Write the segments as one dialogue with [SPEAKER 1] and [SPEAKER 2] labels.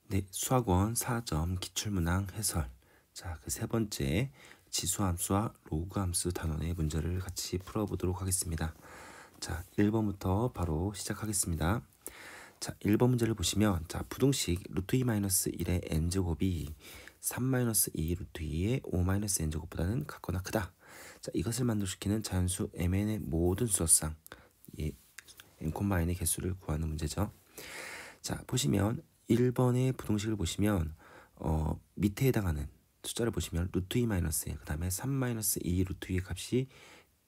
[SPEAKER 1] 네, 수학원 4점 기출문항 해설. 자, 그 세 번째 지수함수와 로그함수 단원의 문제를 같이 풀어보도록 하겠습니다. 자, 1번부터 바로 시작하겠습니다. 자, 1번 문제를 보시면 자, 부등식 루트 2-1의 n제곱이 3-2 루트 2의 5-n제곱보다는 같거나 크다. 자, 이것을 만족시키는 자연수 mn의 모든 수소상 n의 개수를 구하는 문제죠. 자, 보시면 1번의 부등식을 보시면 밑에 해당하는 숫자를 보시면 루트 2 마이너스 그 다음에 3-2 루트 2의 값이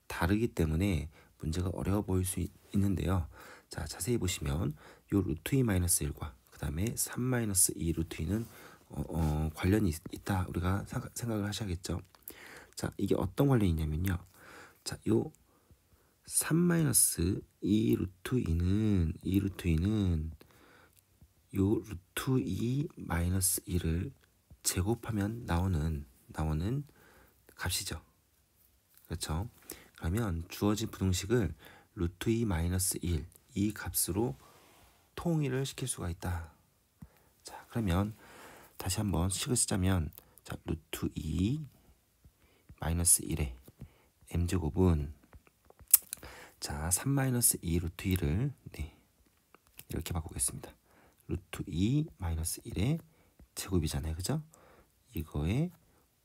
[SPEAKER 1] 다르기 때문에 문제가 어려워 보일 수 있는데요. 자, 자세히 보시면 요 루트 2 마이너스 1과 그 다음에 3-2 루트 2는 관련이 있다 우리가 생각을 하셔야겠죠. 자, 이게 어떤 관련이 있냐면요. 자, 요 3-2 루트 2는 요 루트 2 마이너스 1을 제곱하면 나오는 값이죠. 그렇죠? 그러면 주어진 부등식을 루트 2 마이너스 1 이 값으로 통일을 시킬 수가 있다. 자, 그러면 다시 한번 식을 쓰자면 자, 루트 2 마이너스 1의 m제곱은 자, 3-2 루트 2를 이렇게 바꾸겠습니다. 루트 2 마이너스 1의 제곱이잖아요. 그죠? 이거에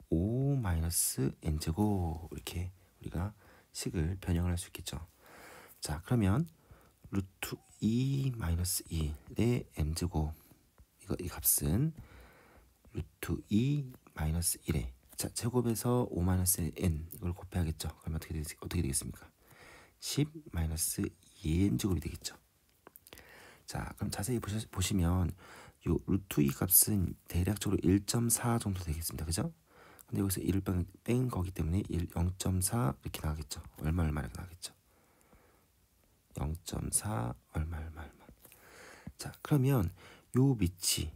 [SPEAKER 1] 5 마이너스 n제곱 이렇게 우리가 식을 변형을 할 수 있겠죠. 자, 그러면 루트 2 마이너스 1의 m제곱 이 값은 루트 2 마이너스 1의 자, 제곱에서 5 마이너스 n 이걸 곱해야겠죠. 그러면 어떻게 되겠습니까? 10 마이너스 2n제곱이 되겠죠. 자, 그럼 자세히 보시면 요 루트 2 값은 대략적으로 1.4 정도 되겠습니다. 그죠? 근데 여기서 1을 뺀 거기 때문에 0.4 이렇게 나가겠죠. 얼마 이렇게 나가겠죠. 0.4 얼마. 자, 그러면 요 밑이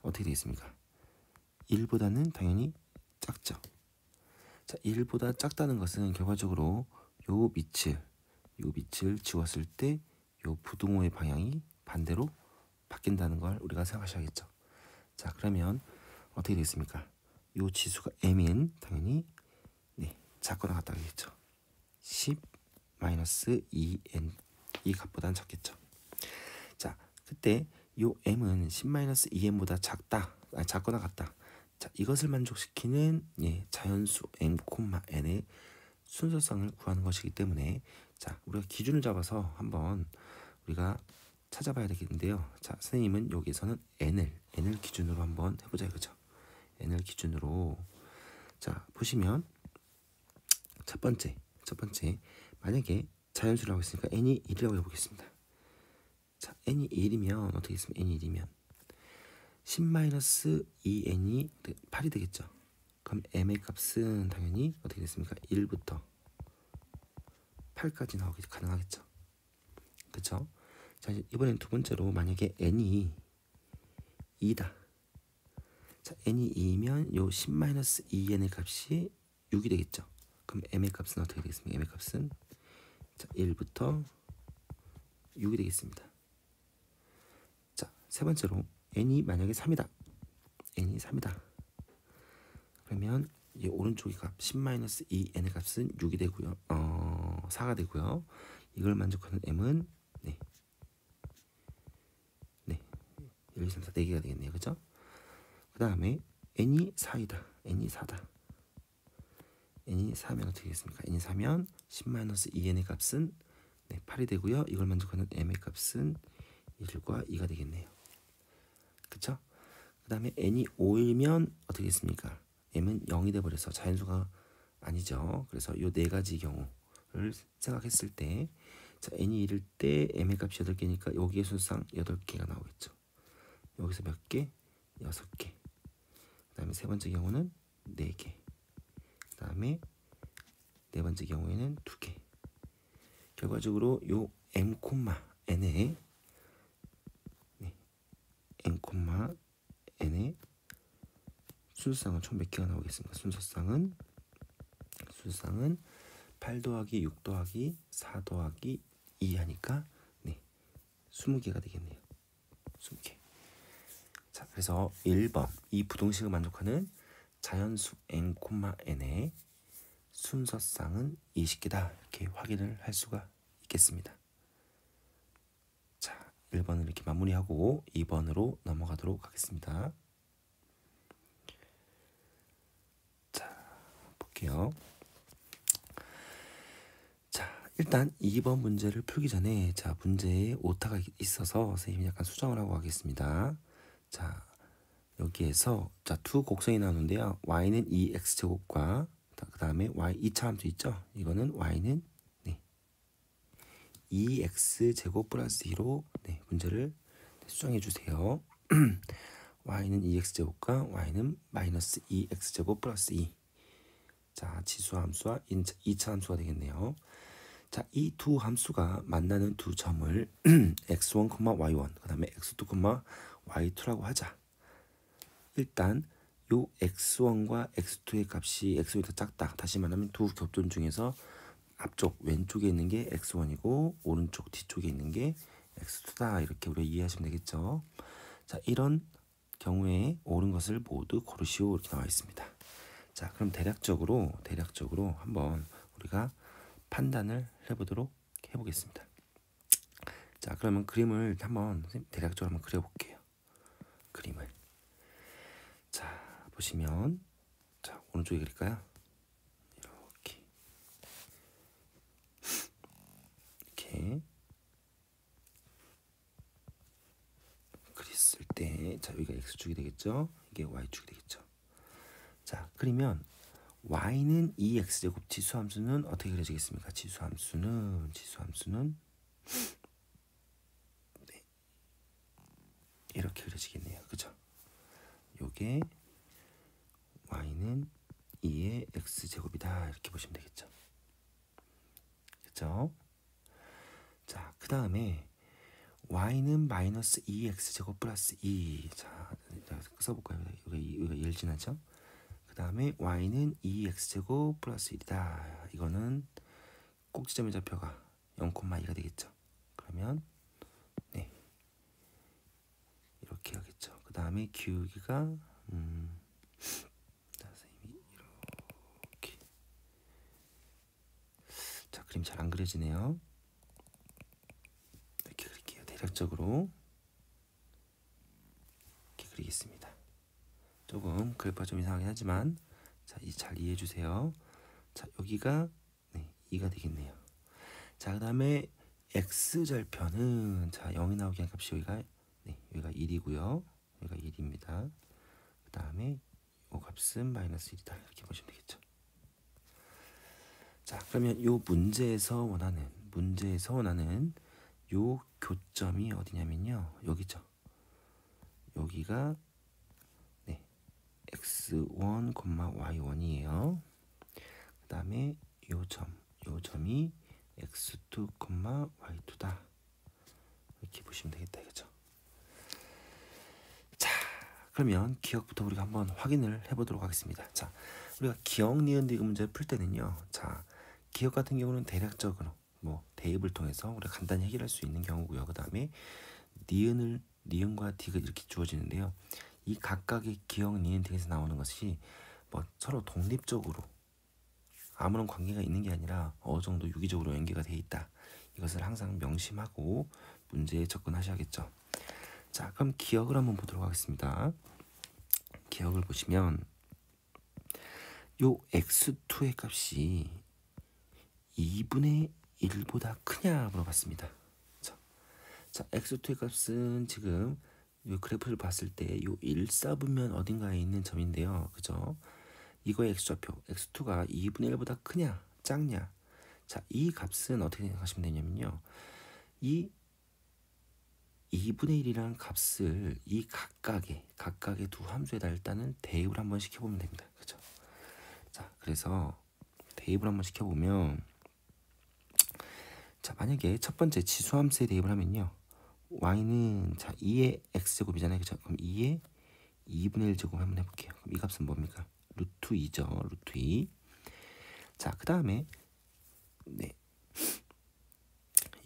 [SPEAKER 1] 어떻게 되겠습니까? 1보다는 당연히 작죠. 자, 1보다 작다는 것은 결과적으로 요 밑을 지웠을 때 요 부등호의 방향이 반대로 바뀐다는 걸 우리가 생각하셔야겠죠. 자, 그러면 어떻게 되겠습니까? 요 지수가 m인 당연히 작거나 같다겠죠. 10 마이너스 2n 이 값보다는 작겠죠. 자, 그때 요 m은 10 마이너스 2n보다 작거나 같다. 자, 이것을 만족시키는 자연수 m, n의 순서상을 구하는 것이기 때문에 자, 우리가 기준을 잡아서 한번 우리가 찾아봐야 되겠는데요. 자, 선생님은 여기에서는 n을 기준으로 한번 해보자 이거죠. n을 기준으로 자, 보시면 첫 번째 만약에 자연수라고 했으니까 n이 1이라고 해보겠습니다. 자, n이 1이면 어떻게 있으면 n이 1이면 10-2n이 8이 되겠죠. 그럼 m의 값은 당연히 어떻게 됐습니까? 1부터 8까지 나오기 가능하겠죠. 그렇죠? 자, 이번엔 두 번째로 만약에 n이 2다. 자, n이 2면 요 10-2n의 값이 6이 되겠죠. 그럼 m의 값은 어떻게 되겠습니까? m의 값은 자, 1부터 6이 되겠습니다. 자, 세 번째로 n이 만약에 3이다. n이 3이다. 그러면 이 오른쪽의 값 10-2n의 값은 6이 되고요. 4가 되고요. 이걸 만족하는 m은 1, 2, 3, 4 4개가 되겠네요. 그죠? 그 다음에 n이 4이다. n이 4다. n이 4면 어떻게 되겠습니까? n이 4면 10-2n의 값은 8이 되고요. 이걸 만족하는 m의 값은 1과 2가 되겠네요. 그쵸? 그 다음에 n이 5이면 어떻게 되겠습니까? m은 0이 돼버려서 자연수가 아니죠. 그래서 이 네 가지 경우를 생각했을 때 자, n이 1일 때 m의 값이 8개니까 여기에 순상 8개가 나오겠죠. 여기서 몇 개? 6개. 그 다음에 세 번째 경우는 4개. 그 다음에 네 번째 경우에는 2개. 결과적으로 요 mn의 n의 순서상은 총 몇 개가 나오겠습니까? 순서상은 8 더하기 6 더하기 4 더하기 2 하니까 20개가 되겠네요. 그래서 1번 이 부동식을 만족하는 자연수 n, n의 순서쌍은 20개다. 이렇게 확인을 할 수가 있겠습니다. 자, 1번을 이렇게 마무리하고 2번으로 넘어가도록 하겠습니다. 자, 볼게요. 자, 일단 2번 문제를 풀기 전에 자, 문제에 오타가 있어서 선생님이 약간 수정을 하고 가겠습니다. 자, 여기에서 자, 두 곡선이 나오는데요. y는 2x제곱과 그 다음에 y 2차 함수 있죠? 이거는 y는 2x제곱 플러스 2로 문제를 수정해 주세요. y는 2x제곱과 y는 마이너스 2x제곱 플러스 2. 자, 지수함수와 2차 함수가 되겠네요. 자, 이 두 함수가 만나는 두 점을 x1, y1, 그 다음에 x2, y2라고 하자. 일단 요 x1과 x2의 값이 x1이 더 작다. 다시 말하면 두 겹점 중에서 앞쪽 왼쪽에 있는 게 x1이고 오른쪽 뒤쪽에 있는 게 x2다. 이렇게 우리가 이해하시면 되겠죠. 자, 이런 경우에 옳은 것을 모두 고르시오. 이렇게 나와 있습니다. 자, 그럼 대략적으로 한번 우리가 판단을 해보겠습니다. 자, 그러면 그림을 한번 대략적으로 한번 그려볼게요. 그림을. 자, 보시면 자, 오른쪽에 그릴까요? 이렇게 그렸을 때, 자, 여기가 x축이 되겠죠? 이게 y축이 되겠죠? 자, 그러면 y는 2x제곱 지수함수는 어떻게 그려지겠습니까? 지수함수는 네, 이렇게 그려지겠네요. 그죠? 요게 y는 2의 x제곱이다. 이렇게 보시면 되겠죠? 그죠? 자, 그 다음에 y는 마이너스 2x제곱 플러스 2. 자, 써볼까요? 여기가 1 지나죠? 그 다음에 y는 2x제곱 플러스 1이다. 이거는 꼭지점의 좌표가 0,2가 되겠죠. 그러면 네, 이렇게 하겠죠. 그 다음에 기울기가 선생님이 이렇게, 자, 그림 잘 안 그려지네요. 이렇게 그릴게요. 대략적으로 이렇게 그리겠습니다. 조금 그래프가 좀 이상하긴 하지만 자, 잘 이해해 주세요. 자, 여기가 2가 되겠네요. 자, 그 다음에 x절편은 자, 0이 나오게 한 값이 여기가 1이고요. 여기가 1입니다. 그 다음에 이 값은 마이너스 1이다. 이렇게 보시면 되겠죠. 자, 그러면 이 문제에서 원하는 요 교점이 어디냐면요. 여기죠. 여기가 x1, y1이에요. 그 다음에 요 점이 x2, y2다. 이렇게 보시면 되겠다. 이거죠. 자, 그러면 기억부터 우리가 한번 확인을 해보도록 하겠습니다. 자, 우리가 기억, 니은, 디귿 문제를 풀 때는요. 자, 기억 같은 경우는 대략적으로 대입을 통해서 우리가 간단히 해결할 수 있는 경우고요. 그 다음에 니은과 디귿 이렇게 주어지는데요. 이 각각의 기억, 니은, 디귿에서 나오는 것이 서로 독립적으로 아무런 관계가 있는 게 아니라 어느 정도 유기적으로 연계가 돼 있다. 이것을 항상 명심하고 문제에 접근하셔야겠죠. 자, 그럼 기억을 한번 보도록 하겠습니다. 기억을 보시면 요 x2의 값이 2분의 1보다 크냐 물어봤습니다. 자, x2의 값은 지금 이 그래프를 봤을 때 요 1사분면 어딘가에 있는 점인데요. 그죠? 이거의 x좌표 x2가 2분의 1보다 크냐 작냐. 자, 이 값은 어떻게 생각하시면 되냐면요. 이 2분의 1이라는 값을 이 각각의 두 함수에다 일단은 대입을 한번 시켜보면 됩니다. 그죠? 자, 그래서 대입을 한번 시켜보면 자, 만약에 첫 번째 지수함수에 대입을 하면요. y는 자 2의 x제곱이잖아요. 그죠? 그럼 2의 2분의 1 제곱 한번 해볼게요. 그럼 이 값은 뭡니까? 루트 2죠. 루트 2. 자, 그 다음에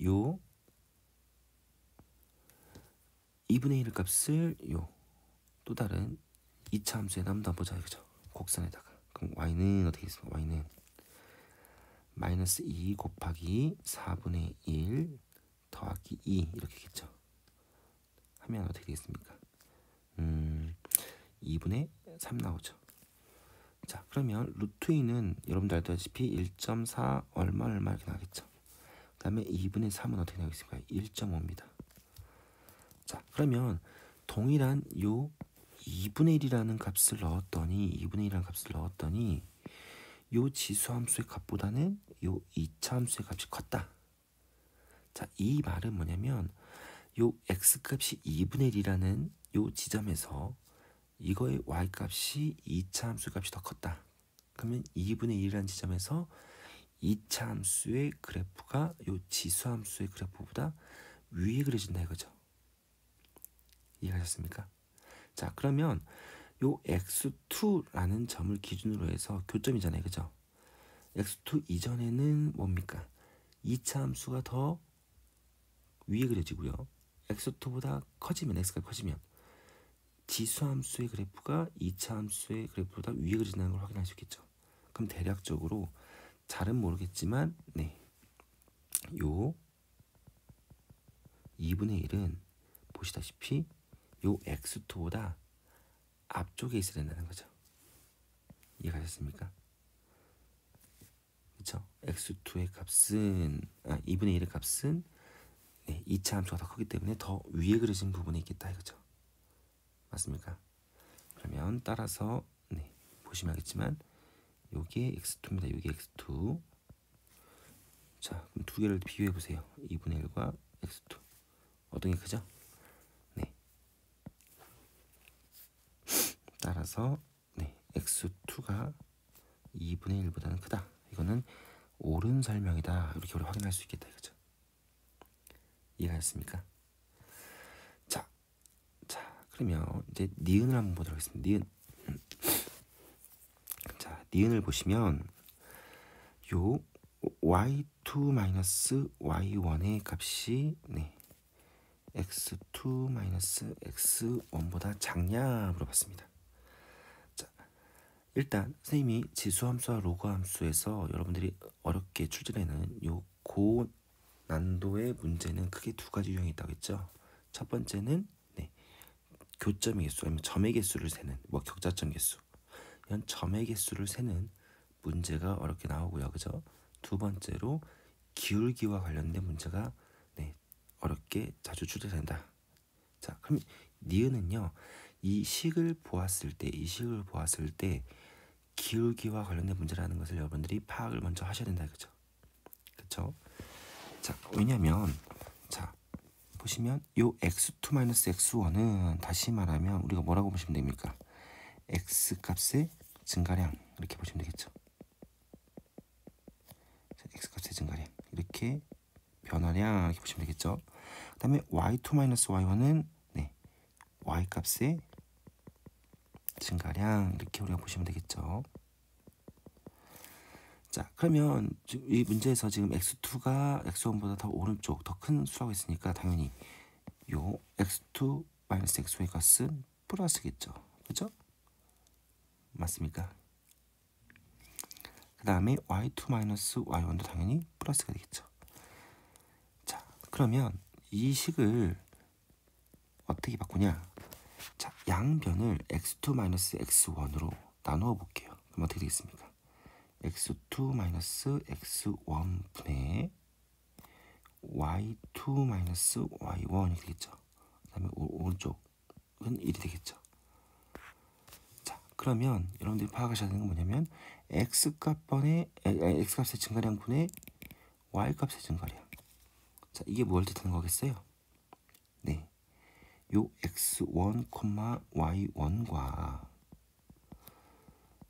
[SPEAKER 1] 요 2분의 1 값을 또 다른 2차 함수에 한번 보자 이거죠. 곡선에다가. 그럼 y는 어떻게 있습니까? y는 마이너스 2 곱하기 4분의 1 더하기 2 이렇게겠죠. 하면 어떻게 되겠습니까? 2분의 3 나오죠. 자, 그러면 루트 2는 여러분들 알다시피 1.4 얼마 이렇게 나겠죠. 그 다음에 2분의 3은 어떻게 나오겠습니까? 1.5입니다. 자, 그러면 동일한 요 2분의 1이라는 값을 넣었더니 요 지수함수의 값보다는 요 2차 함수의 값이 컸다. 자, 이 말은 뭐냐면 요 x값이 2분의 1이라는 요 지점에서 이거의 y값이 2차 함수의 값이 더 컸다. 그러면 2분의 1이라는 지점에서 2차 함수의 그래프가 요 지수함수의 그래프보다 위에 그려진다 이거죠. 이해하셨습니까? 자, 그러면 요 x2라는 점을 기준으로 해서 교점이잖아요. 그죠? x2 이전에는 뭡니까? 2차 함수가 더 위에 그려지고요. x2보다 커지면, x가 커지면 지수함수의 그래프가 2차 함수의 그래프보다 위에 그려진다는 걸 확인할 수 있겠죠. 그럼 대략적으로 잘은 모르겠지만 요 2분의 1은 보시다시피 요 x2보다 앞쪽에 있어야 된다는 거죠. 이해가셨습니까? 그렇죠? x2의 값은 2분의 1의 값은 2차 함수가 더 크기 때문에 더 위에 그려진 부분에 있겠다 이거죠. 맞습니까? 그러면 따라서 보시면 알겠지만 요게 x2입니다. 요게 x2. 자, 그럼 두 개를 비교해 보세요. 2분의 1과 x2. 어떤 게 크죠? 네. 따라서 x2가 2분의 1보다는 크다. 이거는 옳은 설명이다. 이렇게 우리 확인할 수 있겠다 이거죠. 이해하셨습니까? 자, 그러면 이제 니은을 한번 보도록 하겠습니다. 니은. 자, 니은을 보시면 요 y2 y1의 값이 x2 x1보다 작냐 물어봤습니다. 자, 일단 선생님이 지수함수와 로그함수에서 여러분들이 어렵게 출제되는 요 고난도의 문제는 크게 두 가지 유형이 있다고 했죠. 첫 번째는 교점의 개수 아니면 점의 개수를 세는 격자점 개수 이런 점의 개수를 세는 문제가 어렵게 나오고요. 그죠? 두 번째로 기울기와 관련된 문제가 어렵게 자주 출제된다. 자, 그럼 니은은요. 이 식을 보았을 때 기울기와 관련된 문제라는 것을 여러분들이 파악을 먼저 하셔야 된다 이거죠. 그렇죠? 자, 왜냐면 자, 보시면 요 x2 x1은 다시 말하면 우리가 뭐라고 보시면 됩니까? x 값의 증가량 이렇게 보시면 되겠죠. 자, x 값의 증가량 이렇게 변화량 이렇게 보시면 되겠죠. 그 다음에 y2 y1은 y 값의 증가량 이렇게 우리가 보시면 되겠죠. 자, 그러면 이 문제에서 지금 x2가 x1보다 더 오른쪽 더 큰 수라고 했으니까 당연히 요 x2 x1의 값은 플러스겠죠. 그죠? 맞습니까? 그 다음에 y2 y1도 당연히 플러스가 되겠죠. 자, 그러면 이 식을 어떻게 바꾸냐? 자, 양변을 x2 x1으로 나누어 볼게요. 그럼 어떻게 되겠습니까? x2 x1 분의 y2 y1이 되겠죠. 그 다음에 오른쪽은 1이 되겠죠. 자, 그러면 여러분들이 파악하셔야 되는 건 뭐냐면 x값의 증가량 분의 y값의 증가량. 자, 이게 뭘 뜻하는 거겠어요? 요 x1, y1과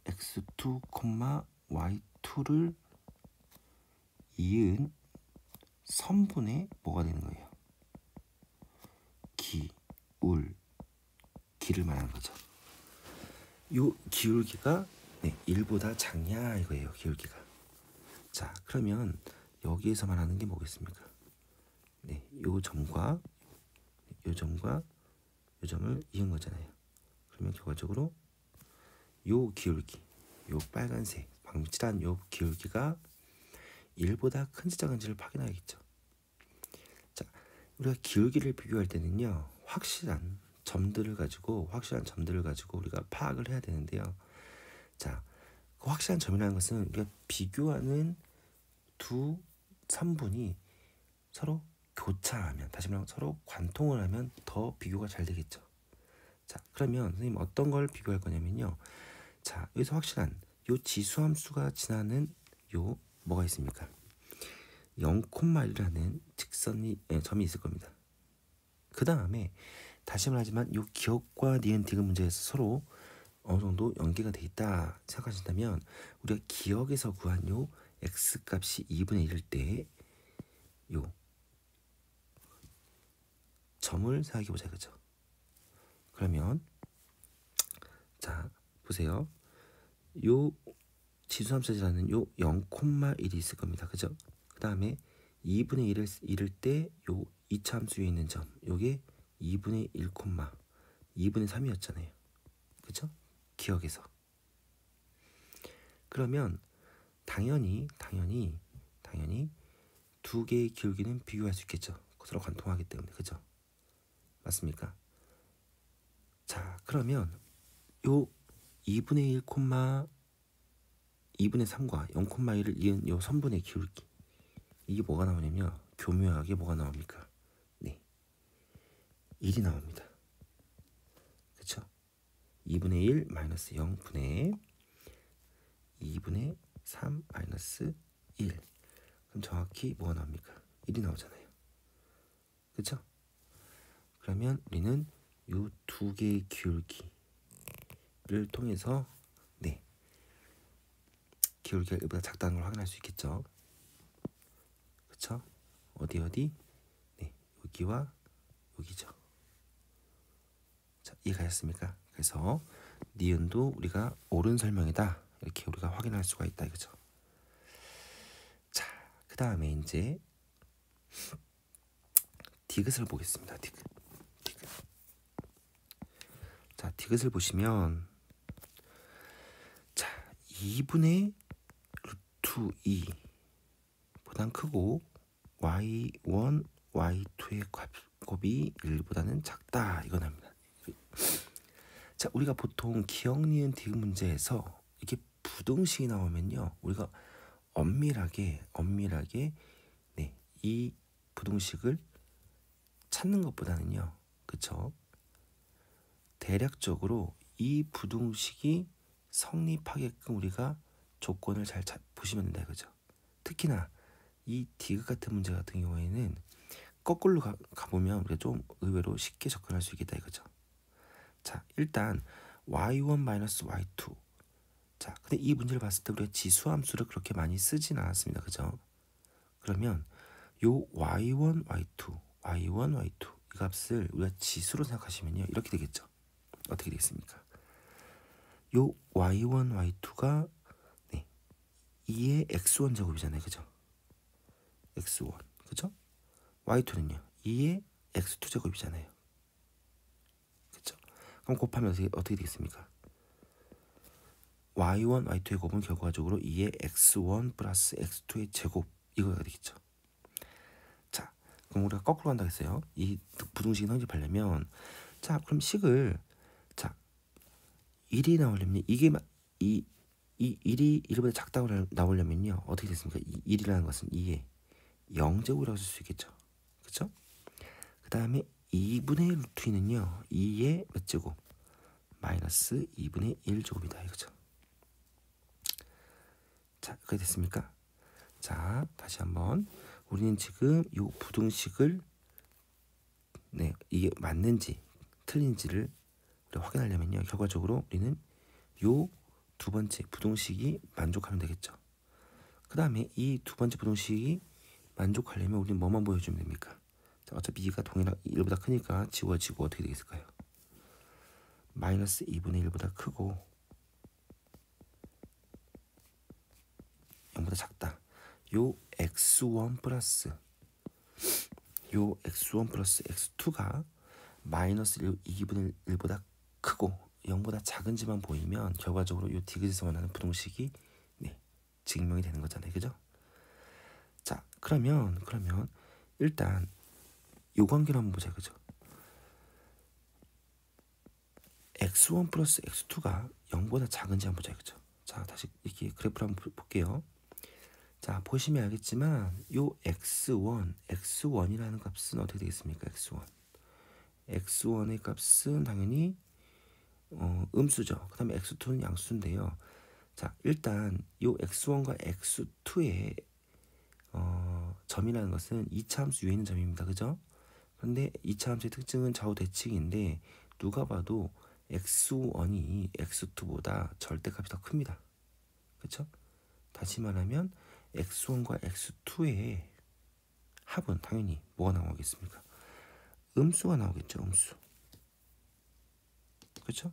[SPEAKER 1] x2, y2를 이은 선분의 뭐가 되는 거예요? 기를 말하는 거죠. 요 기울기가 1보다 작냐 이거예요. 기울기가. 자, 그러면 여기에서 말하는 게 뭐겠습니까? 요 점과 요 점을 이은 거잖아요. 그러면 결과적으로 요 기울기, 요 빨간색 방금 칠한 요 기울기가 1보다 큰지 작은지를 확인해야겠죠. 자, 우리가 기울기를 비교할 때는요, 확실한 점들을 가지고 우리가 파악을 해야 되는데요. 자, 그 확실한 점이라는 것은 우리가 비교하는 두 선분이 서로 교차하면, 다시 말하면 서로 관통을 하면 더 비교가 잘 되겠죠. 자, 그러면 선생님 어떤 걸 비교할 거냐면요. 자, 여기서 확실한 요 지수함수가 지나는 요 뭐가 있습니까? 0,1이라는 점이 있을 겁니다. 그 다음에 다시 말하지만 요 기억과 니은 디귿 문제에서 서로 어느 정도 연계가 돼 있다 생각하신다면 우리가 기억에서 구한 요 x 값이 2분의 1일 때 요 점을 생각해 보자, 그죠? 그러면 자 보세요. 요 지수함수라는 요 0,1이 있을 겁니다, 그죠? 그 다음에 2분의 1을 이를 때 요 2차 함수에 있는 점, 요게 2분의 1, 2분의 3이었잖아요, 그죠? 기억에서. 그러면 당연히 두 개의 기울기는 비교할 수 있겠죠. 서로 관통하기 때문에, 그죠? 맞습니까? 자, 그러면 요 2분의 1, 2분의 3과 0,1을 이은 요 선분의 기울기, 이게 뭐가 나오냐면 교묘하게 뭐가 나옵니까? 네, 1이 나옵니다. 그쵸? 2분의 1 마이너스 0분의 2분의 3 마이너스 1. 그럼 정확히 뭐가 나옵니까? 1이 나오잖아요. 그쵸? 그러면 우리는 이 두 개의 기울기를 통해서 네, 기울기가 1보다 작다는 걸 확인할 수 있겠죠. 그쵸? 어디? 네, 여기와 여기죠. 자, 이해가셨습니까? 그래서 니은도 우리가 옳은 설명이다, 이렇게 우리가 확인할 수가 있다, 이거죠. 자, 그 다음에 이제 디귿을 보겠습니다. 디귿. 자, 디귿을 보시면 자, 2분의 루트 2보단 크고 y1, y2의 값이 1보다는 작다, 이거 납니다. 자, 우리가 보통 기억, 니은, 디귿 문제에서 이렇게 부등식이 나오면요, 우리가 엄밀하게 네, 이 부등식을 찾는 것보다는요, 그쵸? 대략적으로 이 부등식이 성립하게끔 우리가 조건을 잘 보시면 된다, 그죠? 특히나 이 디귿 같은 문제 같은 경우에는 거꾸로 가보면 우리가 좀 의외로 쉽게 접근할 수 있겠다, 이거죠. 자, 일단 y1-y2. 자, 근데 이 문제를 봤을 때 우리가 지수함수를 그렇게 많이 쓰진 않았습니다, 그죠? 그러면 요 y1, y2 이 값을 우리가 지수로 생각하시면요, 이렇게 되겠죠. 어떻게 되겠습니까? 요 y1, y2가 네, 2의 x1 제곱이잖아요, 그죠? x1, 그죠? y2는요, 2의 x2 제곱이잖아요, 그죠? 그럼 곱하면 어떻게 되겠습니까? y1, y2의 곱은 결과적으로 2의 x1 플러스 x2의 제곱, 이거가 되겠죠. 자, 그럼 우리가 거꾸로 간다 했어요. 이 부등식이 성립하려면, 자, 그럼 식을, 자, 1이 나오려면 이게 이 1이 1보다 작다고 나오려면요, 어떻게 됐습니까? 이 1이라는 것은 2의 0제곱이라고 쓸 수 있겠죠, 그렇죠? 그 다음에 2분의 루트 2는요, 2의 몇 제곱? 마이너스 2분의 1제곱이다, 이거죠. 자, 그게 됐습니까? 자, 다시 한번 우리는 지금 이 부등식을 네, 이게 맞는지 틀린지를 우리가 확인하려면요, 결과적으로 우리는 요 두 번째 부등식이 만족하면 되겠죠. 그 다음에 이 두 번째 부등식이 만족하려면 우리는 뭐만 보여주면 됩니까? 자, 어차피 2가 동일한 1보다 크니까 지워지고 어떻게 되겠을까요? 마이너스 2분의 1보다 크고 0보다 작다. 요 x1 플러스 x2가 마이너스 2분의 1보다 크고 0보다 작은지만 보이면 결과적으로 요 디귿에서 원하는 부동식이 네, 증명이 되는 거잖아요. 그죠? 자, 그러면 일단 요 관계를 한번 보자. 그죠? x1 플러스 x2가 0보다 작은지 한번 보자. 그죠? 자, 다시 이렇게 그래프를 한번 볼게요. 자, 보시면 알겠지만 요 x1이라는 값은 어떻게 되겠습니까? x1의 값은 당연히 음수죠. 그 다음에 x2는 양수인데요. 자, 일단 요 x1과 x2의 점이라는 것은 2차 함수 위에 있는 점입니다. 그죠? 그런데 2차 함수의 특징은 좌우 대칭인데 누가 봐도 x1이 x2보다 절대값이 더 큽니다. 그렇죠? 다시 말하면 x1과 x2의 합은 당연히 뭐가 나오겠습니까? 음수가 나오겠죠. 음수. 그렇죠?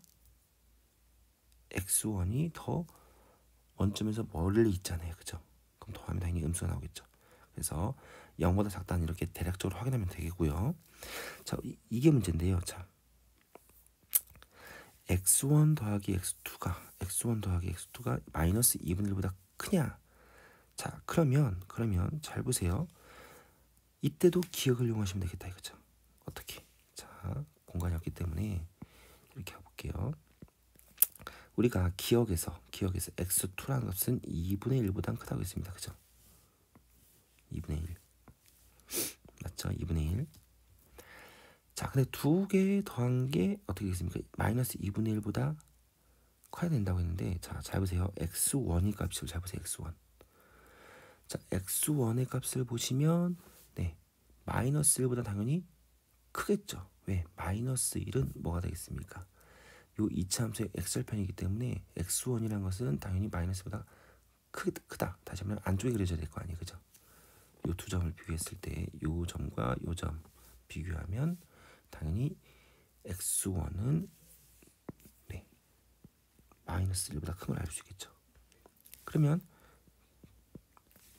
[SPEAKER 1] x1이 더 원점에서 멀리 있잖아요. 그죠? 그럼 더하면 당연히 음수가 나오겠죠. 그래서 0보다 작다는 이렇게 대략적으로 확인하면 되겠고요. 자, 이게 문제인데요. 자, x1 더하기 x2가 마이너스 2분의 1보다 크냐? 자, 그러면 잘 보세요. 이때도 기억을 이용하시면 되겠다 이거죠. 어떻게? 자, 공간이 없기 때문에 이렇게 해볼게요. 우리가 기억에서 x2라는 값은 2분의 1보다 크다고 했습니다. 그죠? 2분의 1 맞죠? 2분의 1. 자, 근데 두 개 더한 게 어떻게 되겠습니까? 마이너스 2분의 1보다 커야 된다고 했는데, 자, 잘 보세요. x1의 값을 잘 보세요. x1. 자, x1의 값을 보시면 네, 마이너스 1보다 당연히 크겠죠. 왜? 마이너스 1은 뭐가 되겠습니까? 요 2차 함수의 x절편이기 때문에 x1이라는 것은 당연히 마이너스보다 크다. 다시 한번 안쪽에 그려져야 될 거 아니에요. 그죠? 요 두 점을 비교했을 때 요 점과 요 점 비교하면 당연히 x1은 네, 마이너스 1보다 큰 걸 알 수 있겠죠. 그러면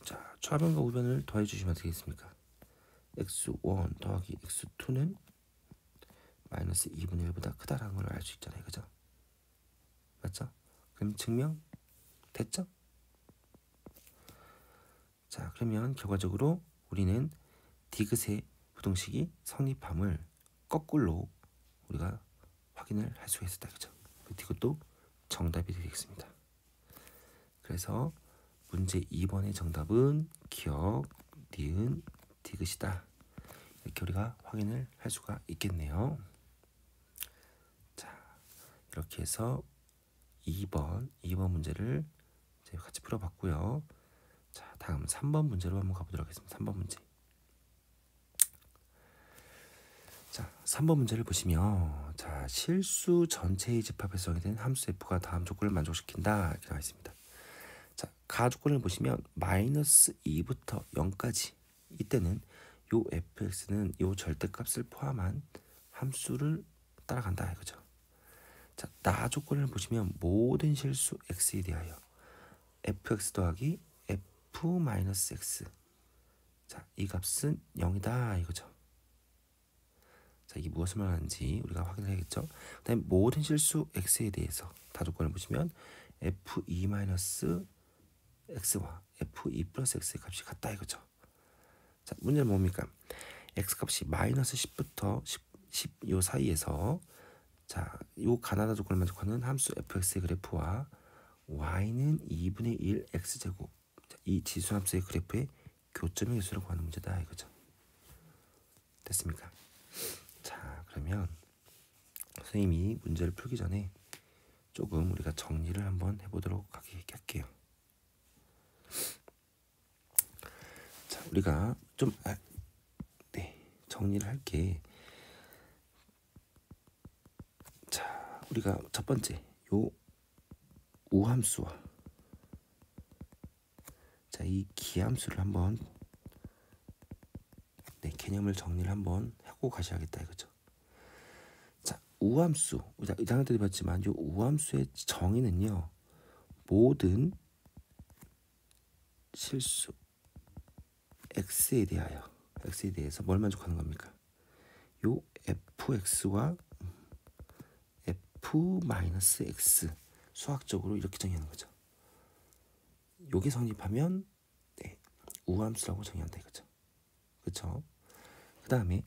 [SPEAKER 1] 자, 좌변과 우변을 더해 주시면 어떻게 되겠습니까? x1 더하기 x2는 마이너스 2분의 1보다 크다라는 걸 알 수 있잖아요. 그죠? 맞죠? 그럼 증명 됐죠? 자, 그러면 결과적으로 우리는 디귿의 부동식이 성립함을 거꾸로 우리가 확인을 할 수가 있었다. 그죠? 디귿도 정답이 되겠습니다. 그래서 문제 2번의 정답은 기억, 니은, 디귿이다. 이렇게 우리가 확인을 할 수가 있겠네요. 자, 이렇게 해서 2번 문제를 이제 같이 풀어봤고요. 자, 다음 3번 문제로 한번 가보도록 하겠습니다. 3번 문제. 자, 3번 문제를 보시면 자, 실수 전체의 집합에서 정의된 함수 f가 다음 조건을 만족시킨다 이렇게 나와 있습니다. 자, 가 조건을 보시면 마이너스 2부터 0까지 이때는 요 fx는 요 절대값을 포함한 함수를 따라간다 이거죠. 자, 나 조건을 보시면 모든 실수 x에 대하여 fx 더하기 f-x 자, 이 값은 0이다 이거죠. 자, 이게 무엇을 말하는지 우리가 확인을 해야겠죠. 그 다음에 모든 실수 x에 대해서 다 조건을 보시면 f2-x와 f2 플러스 x의 값이 같다 이거죠. 자, 문제는 뭡니까? x 값이 마이너스 10부터 10 요 사이에서 자, 요 가나다 조건을 만족하는 함수 fx의 그래프와 y는 2분의 1 x제곱 이 지수함수의 그래프의 교점의 개수를 구하는 문제다 이거죠. 됐습니까? 자, 그러면 선생님이 문제를 풀기 전에 조금 우리가 정리를 한번 해보도록 할게요. 자, 우리가 좀 정리를 할게. 자, 우리가 첫 번째 요 우함수와 자, 이 기함수를 한번 개념을 정리를 한번 하고 가셔야겠다 이거죠. 자, 우함수 우리가 이단원 때도 봤지만 이 우함수의 정의는요, 모든 실수 x에 대해서 뭘 만족하는 겁니까? 요 fx와 f-x 수학적으로 이렇게 정의하는 거죠. 요게 성립하면 네, 우함수라고 정의한다 이거죠. 그렇죠? 그 다음에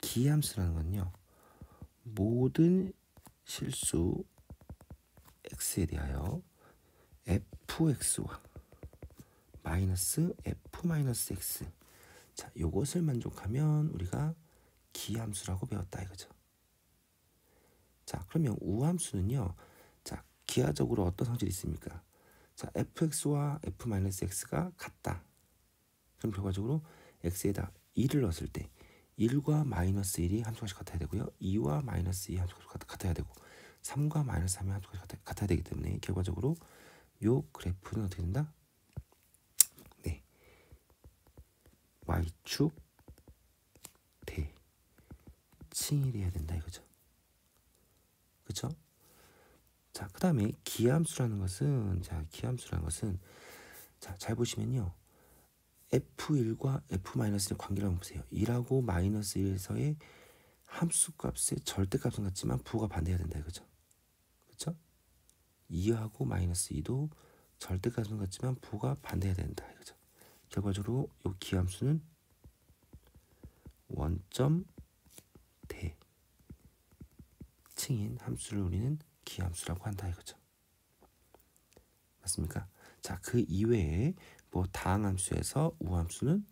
[SPEAKER 1] 기함수라는 건요. 모든 실수 x에 대하여 fx와 마이너스 f-x 자, 요것을 만족하면 우리가 기함수라고 배웠다 이거죠. 자, 그러면 우함수는요. 자, 기하적으로 어떤 성질이 있습니까? 자, fx와 f-x가 같다. 그럼 결과적으로 x에다 1을 넣었을 때 1과 마이너스 1이 함수값이 같아야 되고요. 2와 마이너스 2의 함수값이 같아야 되고 3과 마이너스 3의 함수값이 같아야 되기 때문에 결과적으로 요 그래프는 어떻게 된다? 네, y축 대칭이 돼야 된다 이거죠. 그렇죠? 자, 그 다음에 기함수라는 것은 자, 잘 보시면요. f1과 f-1의 관계를 한번 보세요. 1하고 마이너스 1에서의 함수값의 절대값은 같지만 부호가 반대해야 된다 이거죠. 그렇죠? 2하고 마이너스 2도 절대값은 같지만 부호가 반대해야 된다 이거죠. 결과적으로 이 기함수는 원점 대칭인 함수를 우리는 기함수라고 한다 이거죠. 맞습니까? 자, 그 이외에 뭐 다항함수에서 우함수는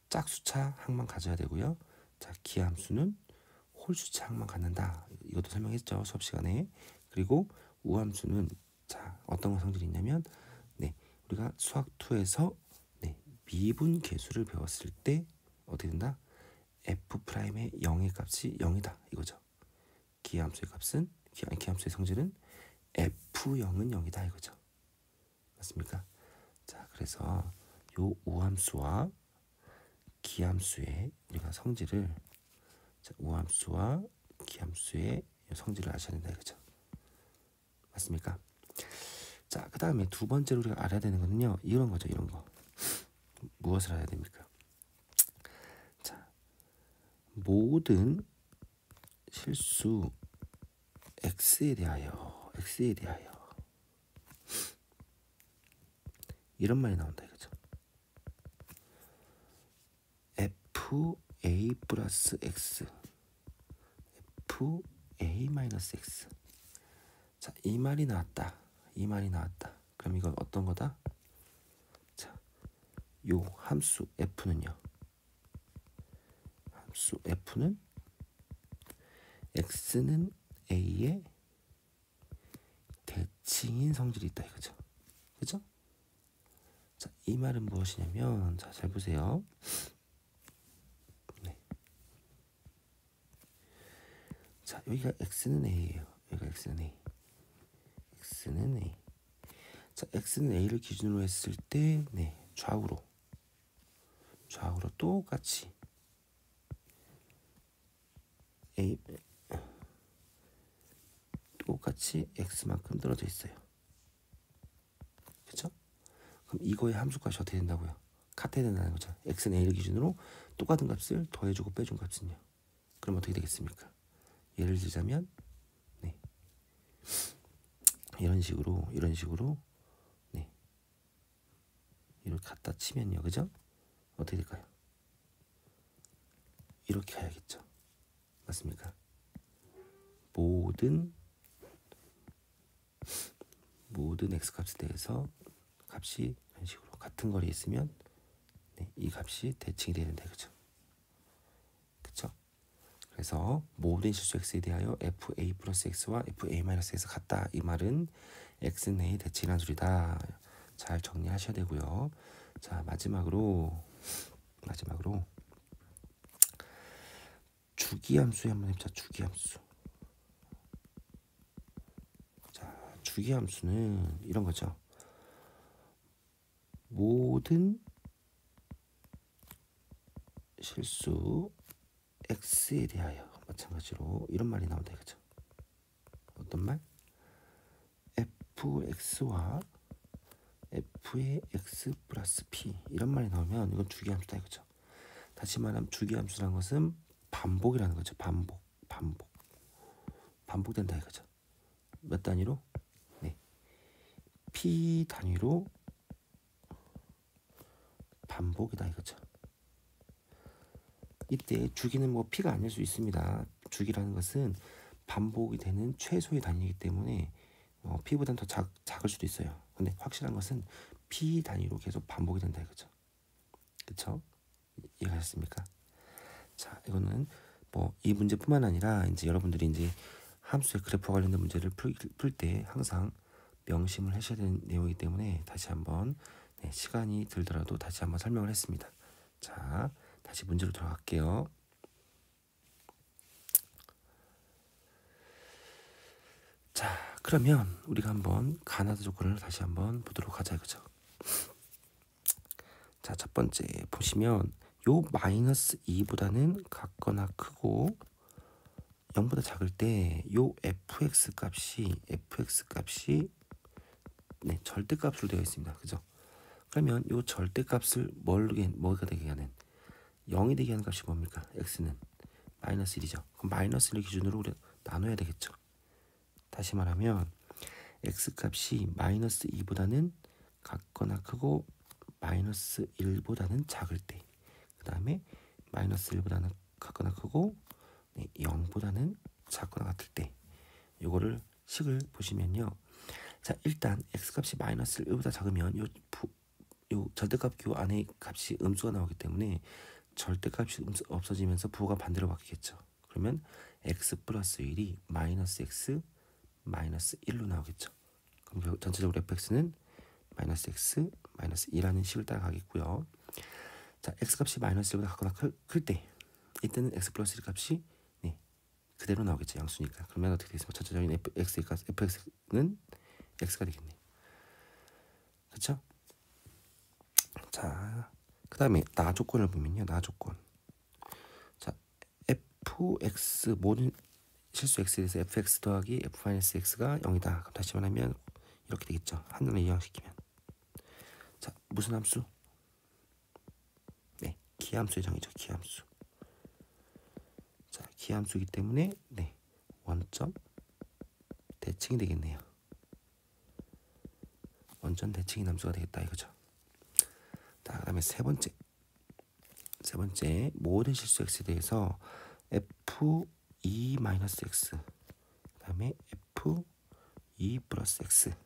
[SPEAKER 1] 짝수차 항만 가져야 되고요. 자, 기함수는 홀수차 항만 갖는다. 이것도 설명했죠 수업 시간에. 그리고 우함수는 자, 어떤 성질이 있냐면 네, 우리가 수학 2에서 네, 미분 계수를 배웠을 때 어떻게 된다? f'의 0의 값이 0이다 이거죠. 기함수의 값은 기함수의 성질은 f0은 0이다 이거죠. 맞습니까? 자, 그래서 요 우함수와 기함수의 우리가 성질을 자, 우함수와 기함수의 성질을 아셔야 된다 이거죠. 맞습니까? 자, 그 다음에 두 번째로 우리가 알아야 되는 거는요. 이런 거죠. 이런 거. 무엇을 알아야 됩니까? 자, 모든 실수 x에 대하여 이런 말이 나온다 이거죠. fa 플러스 x fa 마이너스 x 자, 이 말이 나왔다. 그럼 이건 어떤 거다? 자, 요 함수 f는요. 함수 f는 x는 a의 대칭인 성질이 있다 이거죠. 그죠? 자, 이 말은 무엇이냐면 자, 잘 보세요. 네. 자, 여기가 x는 a예요. 여기가 x는 a. 자, x는 a를 기준으로 했을 때 네, 좌우로 똑같이 a 똑같이 x만큼 떨어져 있어요. 그렇죠? 그럼 이거의 함수값이 어떻게 된다고요? 같아야 된다는 거죠. x는 a를 기준으로 똑같은 값을 더해주고 빼준 값은요. 그럼 어떻게 되겠습니까? 예를 들자면 네. 이런 식으로 네. 이렇게 갖다 치면요. 그죠? 어떻게 될까요? 이렇게 가야겠죠. 맞습니까? 모든 x값에 대해서 값이 이런 식으로 같은 거리에 있으면 네, 이 값이 대칭이 돼야 된다 이거죠. 그쵸? 그래서 모든 실수 x에 대하여 fa 플러스 x와 fa 마이너스 x가 같다. 이 말은 x는 a 대칭이라는 소리다. 잘 정리하셔야 되고요. 자, 마지막으로 주기함수에 한번 해보자. 자, 주기함수는 이런 거죠. 모든 실수 x에 대하여 마찬가지로 이런 말이 나온다 이거죠. 어떤 말? fx와 f의 x 플러스 p 이런 말이 나오면 이건 주기함수다 이거죠. 다시 말하면 주기함수라는 것은 반복이라는 거죠. 반복된다 이거죠. 몇 단위로? 네, p 단위로 반복이다 이거죠. 이때 주기는 뭐 p가 아닐 수 있습니다. 주기라는 것은 반복이 되는 최소의 단위이기 때문에 p보다는 더 작을 수도 있어요. 근데 확실한 것은 p 단위로 계속 반복이 된다 이거죠. 그쵸? 이해하셨습니까? 자, 이거는 뭐 이 문제뿐만 아니라 이제 여러분들이 이제 함수의 그래프와 관련된 문제를 풀 때 항상 명심을 하셔야 되는 내용이기 때문에 다시 한번 시간이 들더라도 다시 한번 설명을 했습니다. 자, 다시 문제로 들어갈게요. 자, 그러면 우리가 한번 가나다 조건을 다시 한번 보도록 하자 이거죠. 자, 첫 번째 보시면 요 마이너스 2보다는 같거나 크고 0보다 작을 때 요 fx 값이 네, 절대값으로 되어 있습니다. 그죠? 그러면 요 절대값을 뭐가 되게 하는 0이 되게 하는 값이 뭡니까? x는 마이너스 1이죠. 그럼 마이너스 1을 기준으로 우리 나눠야 되겠죠. 다시 말하면 x 값이 마이너스 2보다는 같거나 크고 마이너스 1보다는 작을 때, 그 다음에 마이너스 1보다는 같거나 크고 0보다는 작거나 같을 때, 요거를 식을 보시면요. 자, 일단 x 값이 마이너스 1보다 작으면 요 절대값 교 안에 값이 음수가 나오기 때문에 절대값이 없어지면서 부호가 반대로 바뀌겠죠. 그러면 x 플러스 1이 마이너스 x 마이너스 1로 나오겠죠. 그럼 전체적으로 fx는 마이너스 x 마이너스 2라는 식을 따라가겠고요. 자, x 값이 마이너스 1보다 같거나 클 때 이때는 x 플러스 1 값이 그대로 나오겠죠. 양수니까. 그러면 어떻게 되겠습니까? 전체적인 fx는 x가 되겠네. 그렇죠? 자, 그 다음에 나 조건을 보면요. 나 조건. 자, fx 모든 실수 x에 대해서 fx 더하기 f-x가 0이다. 그럼 다시 말하면 이렇게 되겠죠. 하나를 이항시키면. 자, 무슨 함수? 네, 기함수의 정의죠. 기함수. 자, 기함수이기 때문에 원점 대칭이 되겠네요. 원점 대칭인 함수가 되겠다 이거죠. 자, 그다음에 세 번째 모든 실수 x에 대해서 f(2-x) 그다음에 f(2 플러스 x).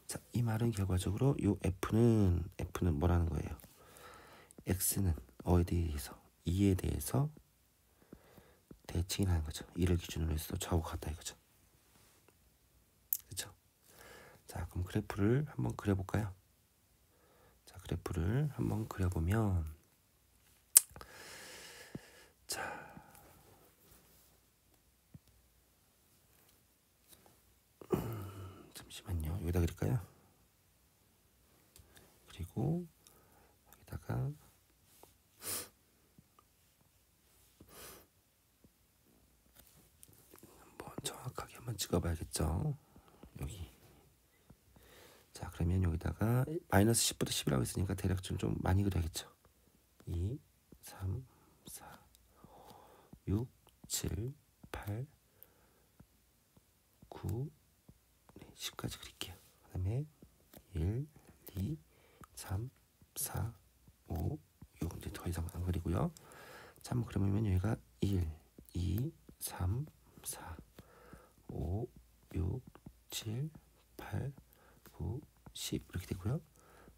[SPEAKER 1] 자, 이 말은 결과적으로 요 f는 뭐라는 거예요? x는 어에 대해서 2에 대해서 대칭이 하는 거죠. 2를 기준으로 해서 좌우가 같다 이거죠. 그렇죠? 자, 그럼 그래프를 한번 그려볼까요? 자, 그래프를 한번 그려보면 자, 잠시만요. 여기다 그릴까요? 그리고 여기다가 한번 정확하게 한번 찍어봐야겠죠. 여기. 자, 그러면 여기다가 마이너스 10부터 10이라고 했으니까 대략 좀 많이 그려야겠죠. 2, 3, 4, 6, 7, 8, 9, 10까지 그릴게요. 그 다음에 1, 2, 3, 4, 5, 6 이제 더 이상 안 그리고요. 자, 그러면 여기가 1, 2, 3, 4, 5, 6, 7, 8, 9, 10 이렇게 되고요.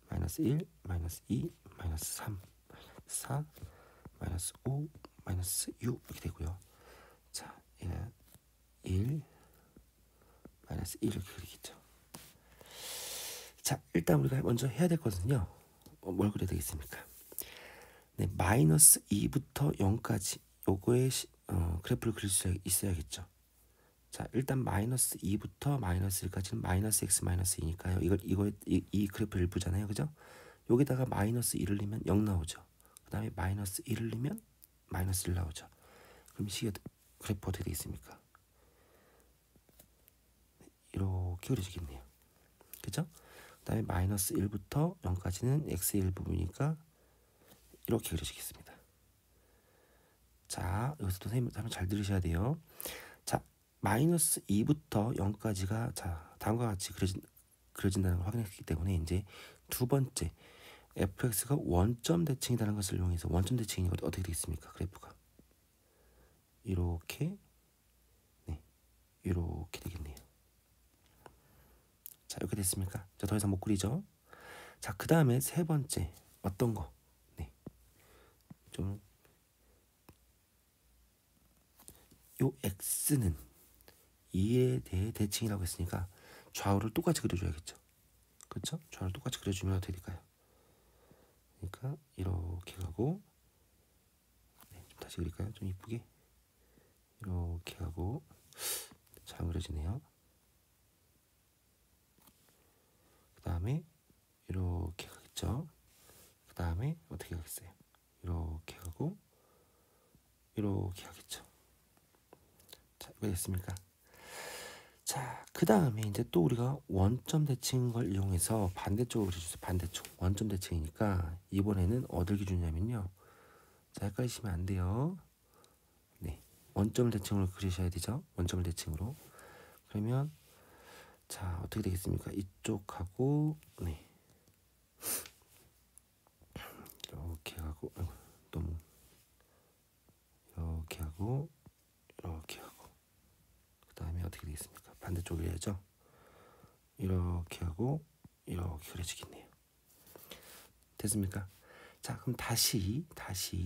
[SPEAKER 1] 마이너스 1, 마이너스 2, 마이너스 3, 4, 마이너스 5, 마이너스 6 이렇게 되고요. 자, 얘가 1, 마이너스 1 이렇게 그리겠죠. 자, 일단 우리가 먼저 해야 될 것은요. 뭘 그려야 되겠습니까? 네, 마이너스 2부터 0까지 요거의 그래프를 그릴 수 있어야겠죠. 자, 일단 마이너스 2부터 마이너스 1까지는 마이너스 x 마이너스 2니까요. 이 그래프 일부잖아요. 그죠? 여기다가 마이너스 2를 넣으면 0 나오죠. 그 다음에 마이너스 1을 넣으면 마이너스 1 나오죠. 그럼 그래프 어떻게 되겠습니까? 이렇게 그려지겠네요. 그죠? 그 다음에 마이너스 1부터 0까지는 x의 일부분이니까 이렇게 그려지겠습니다. 자, 여기서도 선생님 잘 들으셔야 돼요. 자, 마이너스 2부터 0까지가 자 다음과 같이 그려진다는 걸 확인했기 때문에 이제 두 번째 fx가 원점 대칭이라는 것을 이용해서 원점 대칭이 어떻게 되겠습니까? 그래프가 이렇게 네 이렇게 되겠네요. 자 이렇게 됐습니까? 자 더 이상 못 그리죠? 자 그 다음에 세 번째 어떤 거? 네, 좀 요 x는 2에 대해 대칭이라고 했으니까 좌우를 똑같이 그려줘야겠죠. 그렇죠? 좌우를 똑같이 그려주면 어떻게 될까요? 그러니까 이렇게 가고 네, 좀 다시 그릴까요? 좀 이쁘게 이렇게 하고 잘 그려지네요. 그 다음에 이렇게 가겠죠. 그 다음에 어떻게 가겠어요? 이렇게 가고 이렇게 가겠죠. 자, 왜 됐습니까? 자, 그 다음에 이제 또 우리가 원점 대칭 걸 이용해서 반대쪽으로 그려주세요. 반대쪽 원점 대칭이니까 이번에는 어딜 기준이냐면요. 자, 헷갈리시면 안 돼요. 네, 원점을 대칭으로 그리셔야 되죠. 원점을 대칭으로. 그러면 자 어떻게 되겠습니까? 이쪽하고 네 이렇게 하고 너무 이렇게 하고 이렇게 하고 그 다음에 어떻게 되겠습니까? 반대쪽을 해야죠. 이렇게 하고 이렇게 그려지겠네요. 됐습니까? 자 그럼 다시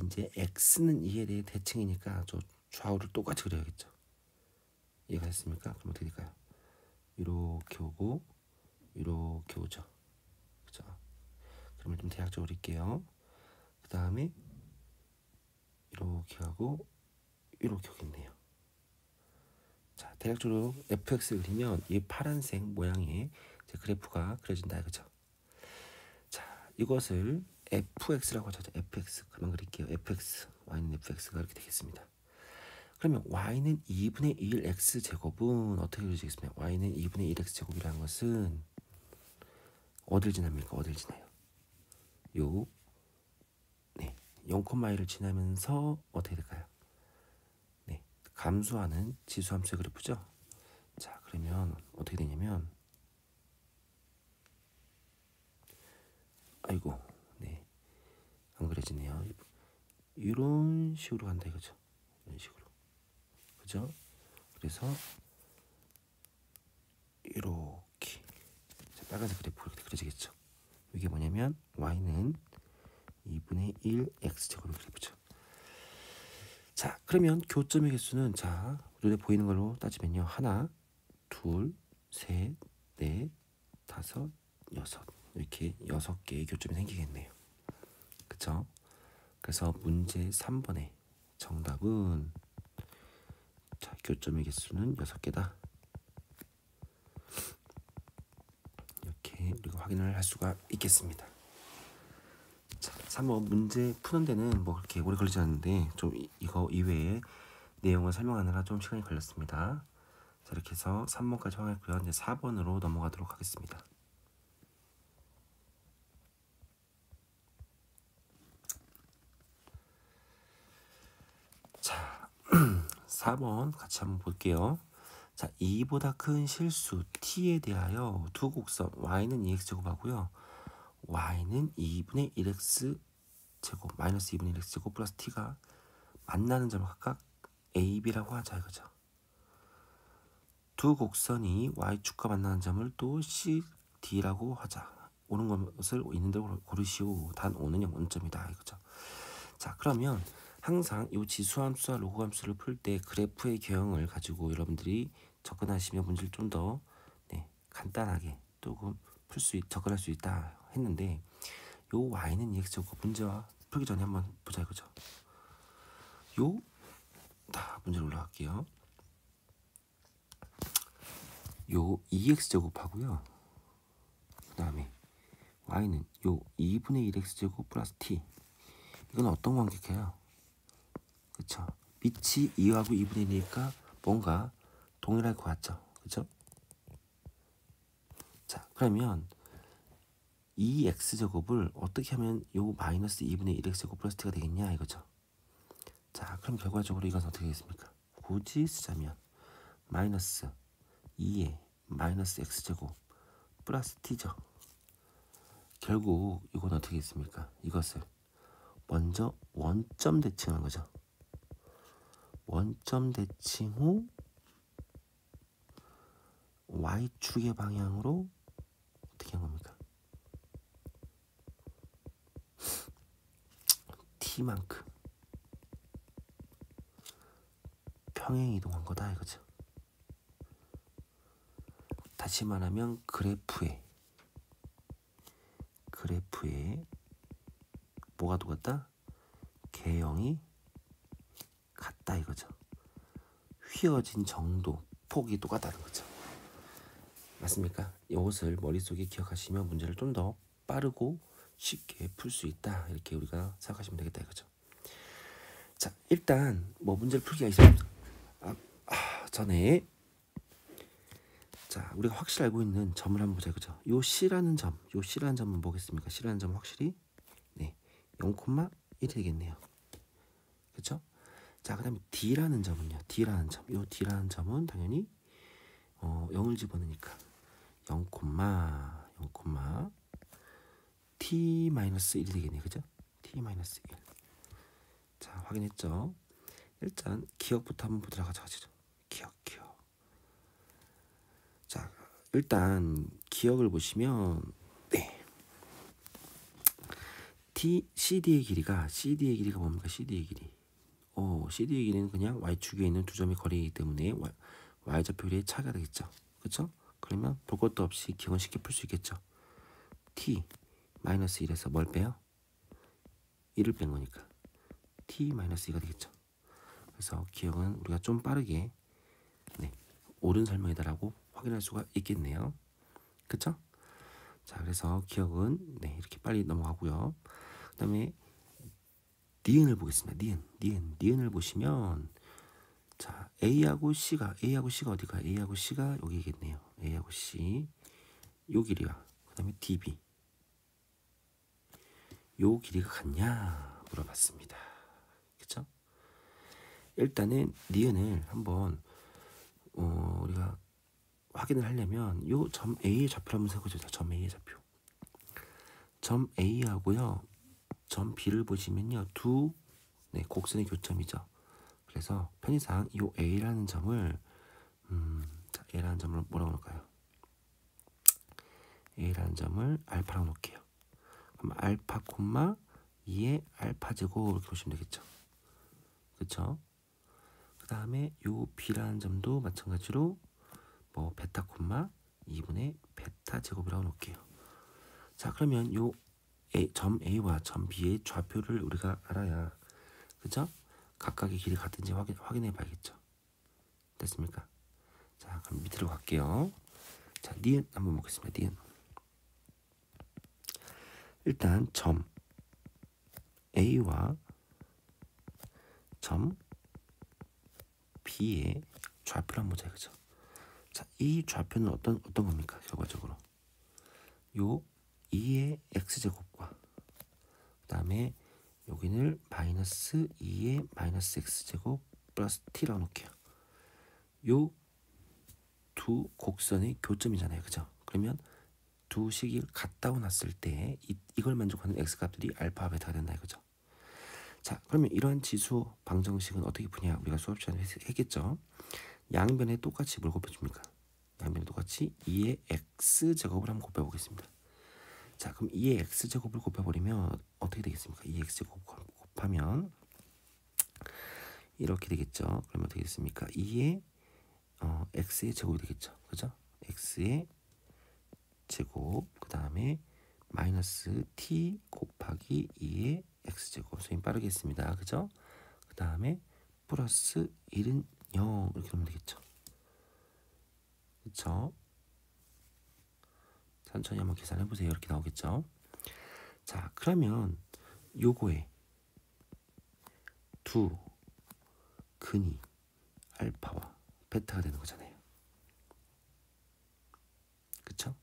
[SPEAKER 1] 이제 x는 2에 대해 대칭이니까 저 좌우를 똑같이 그려야겠죠. 이해가 됐습니까? 그럼 어떻게 될까요? 이렇게 오고 이렇게 오죠. 그죠? 그러면 좀 대략적으로 할게요. 그 다음에 이렇게 하고 이렇게 오겠네요. 자, 대략적으로 fx를 그리면 이 파란색 모양의 그래프가 그려진다 이거죠. 자, 이것을 fx라고 하죠. fx 그만 그릴게요. fx y는 fx가 이렇게 되겠습니다. 그러면 y는 2분의 1 x 제곱은 어떻게 그려지겠습니까? y는 2분의 1 x 제곱이라는 것은 어딜 지납니까? 어딜 지나요? 요 네, 0,1을 지나면서 어떻게 될까요? 네, 감소하는 지수함수의 그래프죠. 자, 그러면 어떻게 되냐면 아이고, 네, 안 그려지네요. 이런 식으로 간다 이거죠. 이런 식으로, 그죠? 그래서 이렇게 자, 빨간색 그래프 이렇게 그려지겠죠. 이게 뭐냐면 y는 2분의 1 x 제곱의 그래프죠. 자, 그러면 교점의 개수는 자 눈에 보이는 걸로 따지면요, 하나, 둘, 셋, 넷, 다섯, 여섯 이렇게 6개의 교점이 생기겠네요. 그쵸? 그래서 문제 3번의 정답은 자, 교점의 개수는 6개다. 이렇게 우리가 확인을 할 수가 있겠습니다. 자, 3번 문제 푸는 데는 뭐 그렇게 오래 걸리지 않는데 좀 이거 이외에 내용을 설명하느라 좀 시간이 걸렸습니다. 자, 이렇게 해서 3번까지 확인했고요. 이제 4번으로 넘어가도록 하겠습니다. 자, 4번 같이 한번 볼게요. 자, 2보다 큰 실수 t에 대하여 두 곡선 y는 2x 제곱하고요. y는 2분의 1x 제곱 마이너스 2분의 1x 제곱 플러스 t가 만나는 점을 각각 a, b라고 하자 이거죠. 두 곡선이 y축과 만나는 점을 또 c, d라고 하자. 오는 것을 있는 대로 고르시오. 단 오는 0원점이다 이거죠. 자, 그러면 항상 이 지수함수와 로그함수를 풀 때 그래프의 개형을 가지고 여러분들이 접근하시면 문제를 좀 더 네, 간단하게 조금 접근할 수 있다 했는데 요 y는 EX 제곱 문제와 풀기 전에 한번 보자 이거죠. 문제로 올라갈게요. 요 2x 제곱하고요. 그 다음에 y는 요 2분의 1x 제곱 플러스 t. 이건 어떤 관계일까요? 그쵸? 밑이 2하고 2분의 1이니까 뭔가 동일할 것 같죠? 그쵸? 자, 그러면 2x 제곱을 어떻게 하면 요 마이너스 2분의 1x 제곱 플러스 t가 되겠냐 이거죠. 자, 그럼 결과적으로 이건 어떻게 되겠습니까? 굳이 쓰자면 마이너스 2의 마이너스 x제곱 플러스 t죠. 결국 이건 어떻게 했습니까? 이것을 먼저 원점 대칭한 거죠. 원점 대칭 후 y축의 방향으로 어떻게 한 겁니까? t만큼 평행 이동한 거다 이거죠. 다시 말하면 그래프에 뭐가 똑같다? 개형이 같다 이거죠. 휘어진 정도, 폭이 똑같다는 거죠. 맞습니까? 이것을 머릿속에 기억하시면 문제를 좀 더 빠르고 쉽게 풀 수 있다 이렇게 우리가 생각하시면 되겠다 이거죠. 자, 일단 뭐 문제를 풀기가 있습니다. 전에 자, 우리가 확실히 알고 있는 점을 한번 보자 그죠? 요 C라는 점은 뭐겠습니까? C라는 점은 확실히 0,1이 되겠네요. 그렇죠? 자, 그다음에 D라는 점은요. D라는 점은 당연히 0을 집어넣으니까 0, t-1이 되겠네요. 그죠? t-1. 자, 확인했죠? 일단 기억부터 한번 보도록 하죠. 기억. 자, 일단 기억을 보시면 CD의 길이가 뭡니까? CD의 길이. CD의 길이는 그냥 y축에 있는 두 점의 거리이기 때문에 y좌표의 차이가 되겠죠. 그렇죠? 그러면 볼 것도 없이 기억은 쉽게 풀 수 있겠죠. t-1에서 뭘 빼요? 1을 뺀 거니까 t-2가 되겠죠. 그래서 기억은 우리가 좀 빠르게 옳은 설명이다라고 확인할 수가 있겠네요. 그쵸? 자, 그래서 기억은 이렇게 빨리 넘어가고요. 그 다음에 니은을 보겠습니다. 니은을 보시면 자, A하고 C가 어디가? A하고 C가 여기겠네요. A하고 C 요 길이와 그 다음에 DB 요 길이가 같냐 물어봤습니다. 그쵸? 일단은 니은을 한번 우리가 확인을 하려면 요 점 A의 좌표를 한번 세워보죠. 점 A의 좌표. 점 A하고요. 점 B를 보시면요. 두 곡선의 교점이죠. 그래서 편의상 이 A라는 점을 A라는 점을 뭐라고 놓을까요? A라는 점을 알파라고 놓을게요. 그럼 알파 콤마 2의 알파 제곱 이렇게 보시면 되겠죠. 그쵸? 그 다음에 요 B라는 점도 마찬가지로 뭐 베타 콤마 2분의 베타 제곱이라고 놓을게요. 자, 그러면 요 점 A와 점 B의 좌표를 우리가 알아야 그죠? 각각의 길이 같은지 확인해 봐야겠죠. 됐습니까? 자, 그럼 밑으로 갈게요. 자, 니은 한번 보겠습니다. 니은. 일단 점 A와 점 B의 좌표를 한번 보자. 그죠? 자, 이 좌표는 어떤 겁니까? 결과적으로 요 2의 x제곱과 그 다음에 여기는 마이너스 2의 마이너스 x제곱 플러스 t라고 놓을게요. 요 두 곡선의 교점이잖아요. 그죠? 그러면 두 식이 같다고 놨을 때 이걸 만족하는 x값들이 알파 베타가 된다 이거죠. 자, 그러면 이러한 지수 방정식은 어떻게 푸냐? 우리가 수업 시간에 했겠죠. 양변에 똑같이 뭘 곱해줍니까? 양변에 똑같이 2의 x제곱을 한번 곱해보겠습니다. 자, 그럼 2의 x제곱을 곱해버리면 어떻게 되겠습니까? 2의 x제곱 곱하면 이렇게 되겠죠. 그러면 어떻게 되겠습니까? 2의 x의 제곱이 되겠죠. 그죠? x의 제곱 그 다음에 마이너스 t 곱하기 2의 x제곱. 선생님 빠르게 했습니다. 그죠? 그 다음에 플러스 1은 0 이렇게 하면 되겠죠. 그쵸? 천천히 한번 계산해 보세요. 이렇게 나오겠죠. 자, 그러면 요거에 두 근이 알파와 베타가 되는 거잖아요. 그쵸?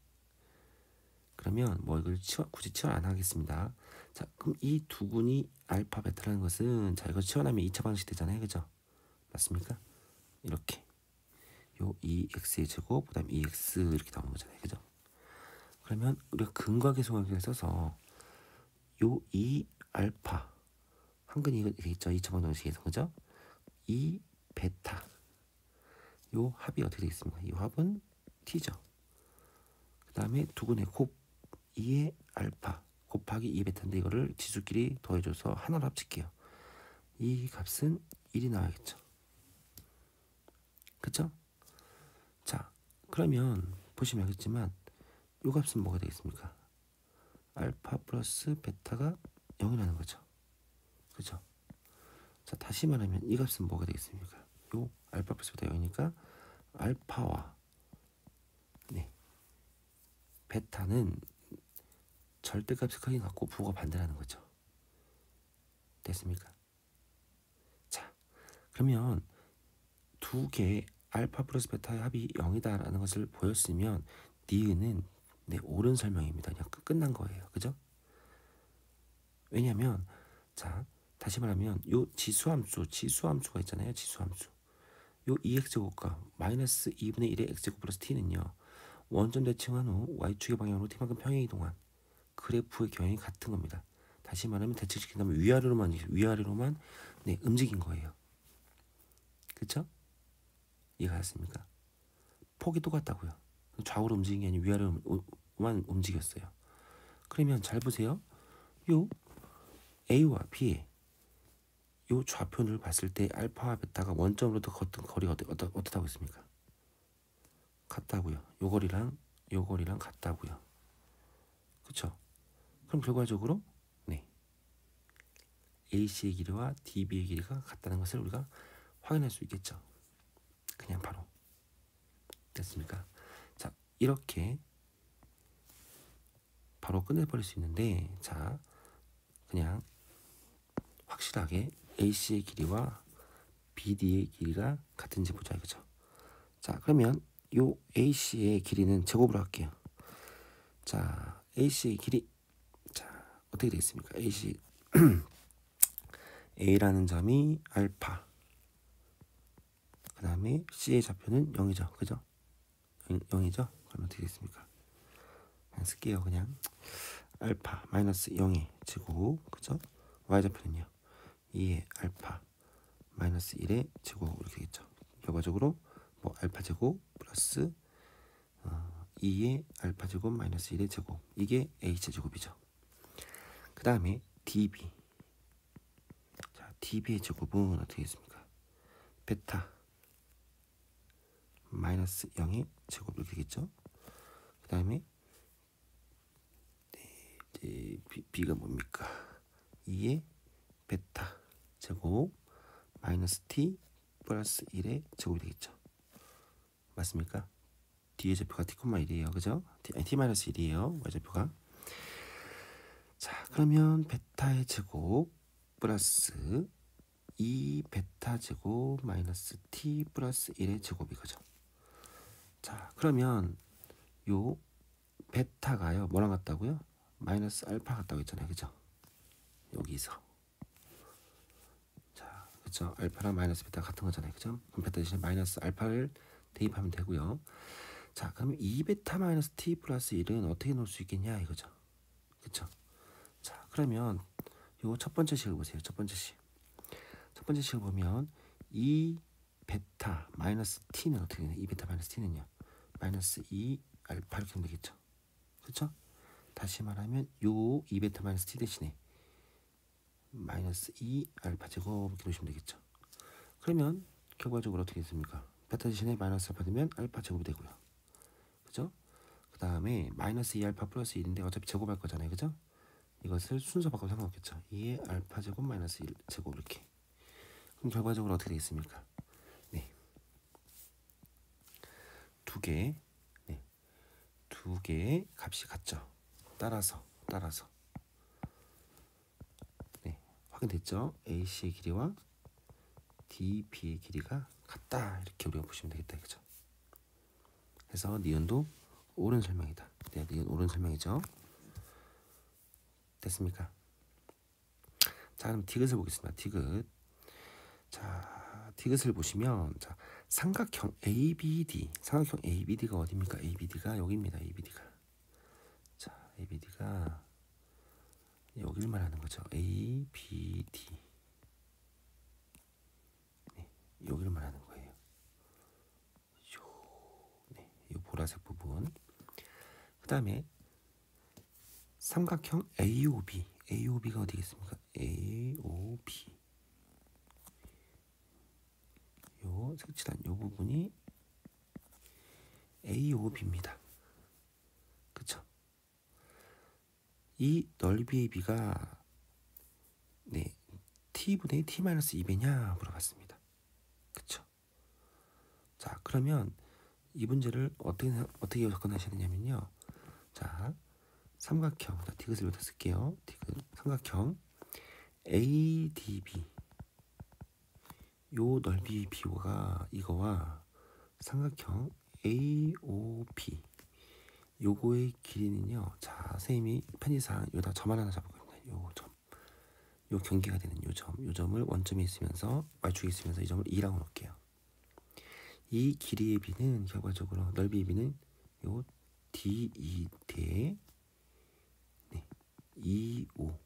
[SPEAKER 1] 그러면 뭐 이걸 굳이 치환 안 하겠습니다. 자, 그럼 이 두 근이 알파 베타라는 것은 자, 이거 치환하면 2차 방식 되잖아요. 그죠? 맞습니까? 이렇게 요 2x의 제곱 그 다음 2x 이렇게 나오는 거잖아요. 그죠? 그러면 우리가 근과 계수관계를 써서 요 2알파 한근이 이게 있죠. 2차원 정식에서 그죠? 2베타 요 합이 어떻게 되겠습니까? 이 합은 t죠. 그 다음에 두근의 곱 2의 알파 곱하기 2베타인데 이거를 지수끼리 더해줘서 하나로 합칠게요. 이 값은 1이 나와야겠죠. 그쵸? 자, 그러면 보시면 알겠지만 이 값은 뭐가 되겠습니까? 알파 플러스 베타가 0이라는 거죠. 그죠? 자, 다시 말하면 이 값은 뭐가 되겠습니까? 요 알파 플러스 베타 0이니까 알파와 네, 베타는 절대값의 크기 갖고 부호가 반대라는 거죠. 됐습니까? 자, 그러면 두 개 알파 플러스 베타의 합이 0이다라는 것을 보였으면 니은은 네, 옳은 설명입니다. 그냥 끝난 거예요. 그죠? 왜냐하면 자, 다시 말하면 요 지수함수가 있잖아요. 지수함수. 요 2x제곱과 마이너스 2분의 1의 x제곱 플러스 t는요. 원점 대칭한 후 y축의 방향으로 t만큼 평행 이동한 그래프의 경향이 같은 겁니다. 다시 말하면 대칭시킨다면 위아래로만 네, 움직인 거예요. 그쵸? 이해가 됐습니까? 폭이 똑같다고요. 좌우로 움직인 게 아니고 위아래로만 움직였어요. 그러면 잘 보세요. 요 A와 B의 요 좌표를 봤을 때 알파와 베타가 원점으로부터 걷던 거리가 어떻다고 했습니까? 같다고요. 요 거리랑 같다고요. 그쵸? 그럼 결과적으로 네, AC의 길이와 DB의 길이가 같다는 것을 우리가 확인할 수 있겠죠. 그냥 바로. 됐습니까? 자, 이렇게 바로 끝내버릴 수 있는데 자, 그냥 확실하게 AC의 길이와 BD의 길이가 같은지 보자 이거죠. 자, 그러면 요 AC의 길이는 제곱으로 할게요. 자, AC의 길이 자, 어떻게 되겠습니까? AC A라는 점이 알파 그 다음에 C의 좌표는 0이죠. 그죠? 0이죠? 그럼 어떻게 되겠습니까? 그냥 쓸게요. 그냥 알파 마이너스 0의 제곱 그죠? Y좌표는요 2의 알파 마이너스 1의 제곱 이렇게 되겠죠. 결과적으로 뭐 알파 제곱 플러스 2의 알파 제곱 마이너스 1의 제곱 이게 H 제곱이죠. 그 다음에 DB 자, DB의 제곱은 어떻게 되겠습니까? 베타 마이너스 0의 제곱 이렇게 되겠죠. 그 다음에 네, B가 뭡니까? 2의 베타 제곱 마이너스 T 플러스 1의 제곱이 되겠죠. 맞습니까? D의 좌표가 T,1이에요. 그죠? T-1이에요. Y좌표가. 자, 그러면 베타의 제곱 플러스 2 베타 제곱 마이너스 T 플러스 1의 제곱이 그죠? 자, 그러면 요 베타가요. 뭐랑 같다고요? 마이너스 알파 같다고 했잖아요. 그죠? 여기서. 자, 그죠? 알파랑 마이너스 베타가 같은 거잖아요. 그죠? 그럼 베타 대신에 마이너스 알파를 대입하면 되고요. 자, 그러면 2베타 마이너스 t 플러스 1은 어떻게 놓을 수 있겠냐 이거죠. 그쵸? 자, 그러면 요 첫 번째 식을 보세요. 첫 번째 식을 보면 2베타 마이너스 t는 어떻게 되냐? 2베타 마이너스 t는요. 마이너스 2 알파 이렇게 하면 되겠죠. 그쵸? 다시 말하면 요 2베타 마이너스 t 대신에 마이너스 2 알파 제곱 이렇게 놓으시면 되겠죠. 그러면 결과적으로 어떻게 됐습니까? 베타 대신에 마이너스 알파 되면 알파 제곱이 되고요. 그죠? 그 다음에 마이너스 2 알파 플러스 1인데 어차피 제곱할 거잖아요. 그죠? 이것을 순서 바꿔도 상관없겠죠. 2의 알파 제곱 마이너스 1 제곱 이렇게. 그럼 결과적으로 어떻게 되겠습니까? 네. 두 개의 값이 같죠. 따라서 네, 확인됐죠? AC의 길이와 DB의 길이가 같다. 이렇게 우리가 보시면 되겠다. 그죠? 그래서 니은도 옳은 설명이다. 네, 니은 옳은 설명이죠. 됐습니까? 자, 그럼 디귿을 보겠습니다. 디귿. 자, 디귿을 보시면 자, 삼각형 ABD, 삼각형 ABD가 어디입니까? ABD가 여기입니다. ABD가. 자, ABD가 여기를 말하는 거죠. ABD. 네, 여기를 말하는 거예요. 네, 이 보라색 부분. 그다음에 삼각형 AOB. AOB가 어디겠습니까? AOB. 요 색칠한 요 부분이 AOB입니다. 그쵸? 이 넓이의 비가 네, t분의 t-2배냐 물어봤습니다. 그쵸? 자, 그러면 이 문제를 어떻게 접근하셔야 되냐면요. 자, 삼각형, 자, 디귿을 여기다 쓸게요. 디귿, 삼각형 ADB 요 넓이 비호가 이거와 삼각형 AOB 요거의 길이는요. 자, 선생님이 편의상 여기다 점 하나 잡을 겁니다. 요 점, 요 경계가 되는 요 점을 원점에 있으면서 Y축에 있으면서 이 점을 2라고 놓을게요. 이 길이의 비는 결과적으로 넓이의 비는 요 D2 대 네, 2, 5.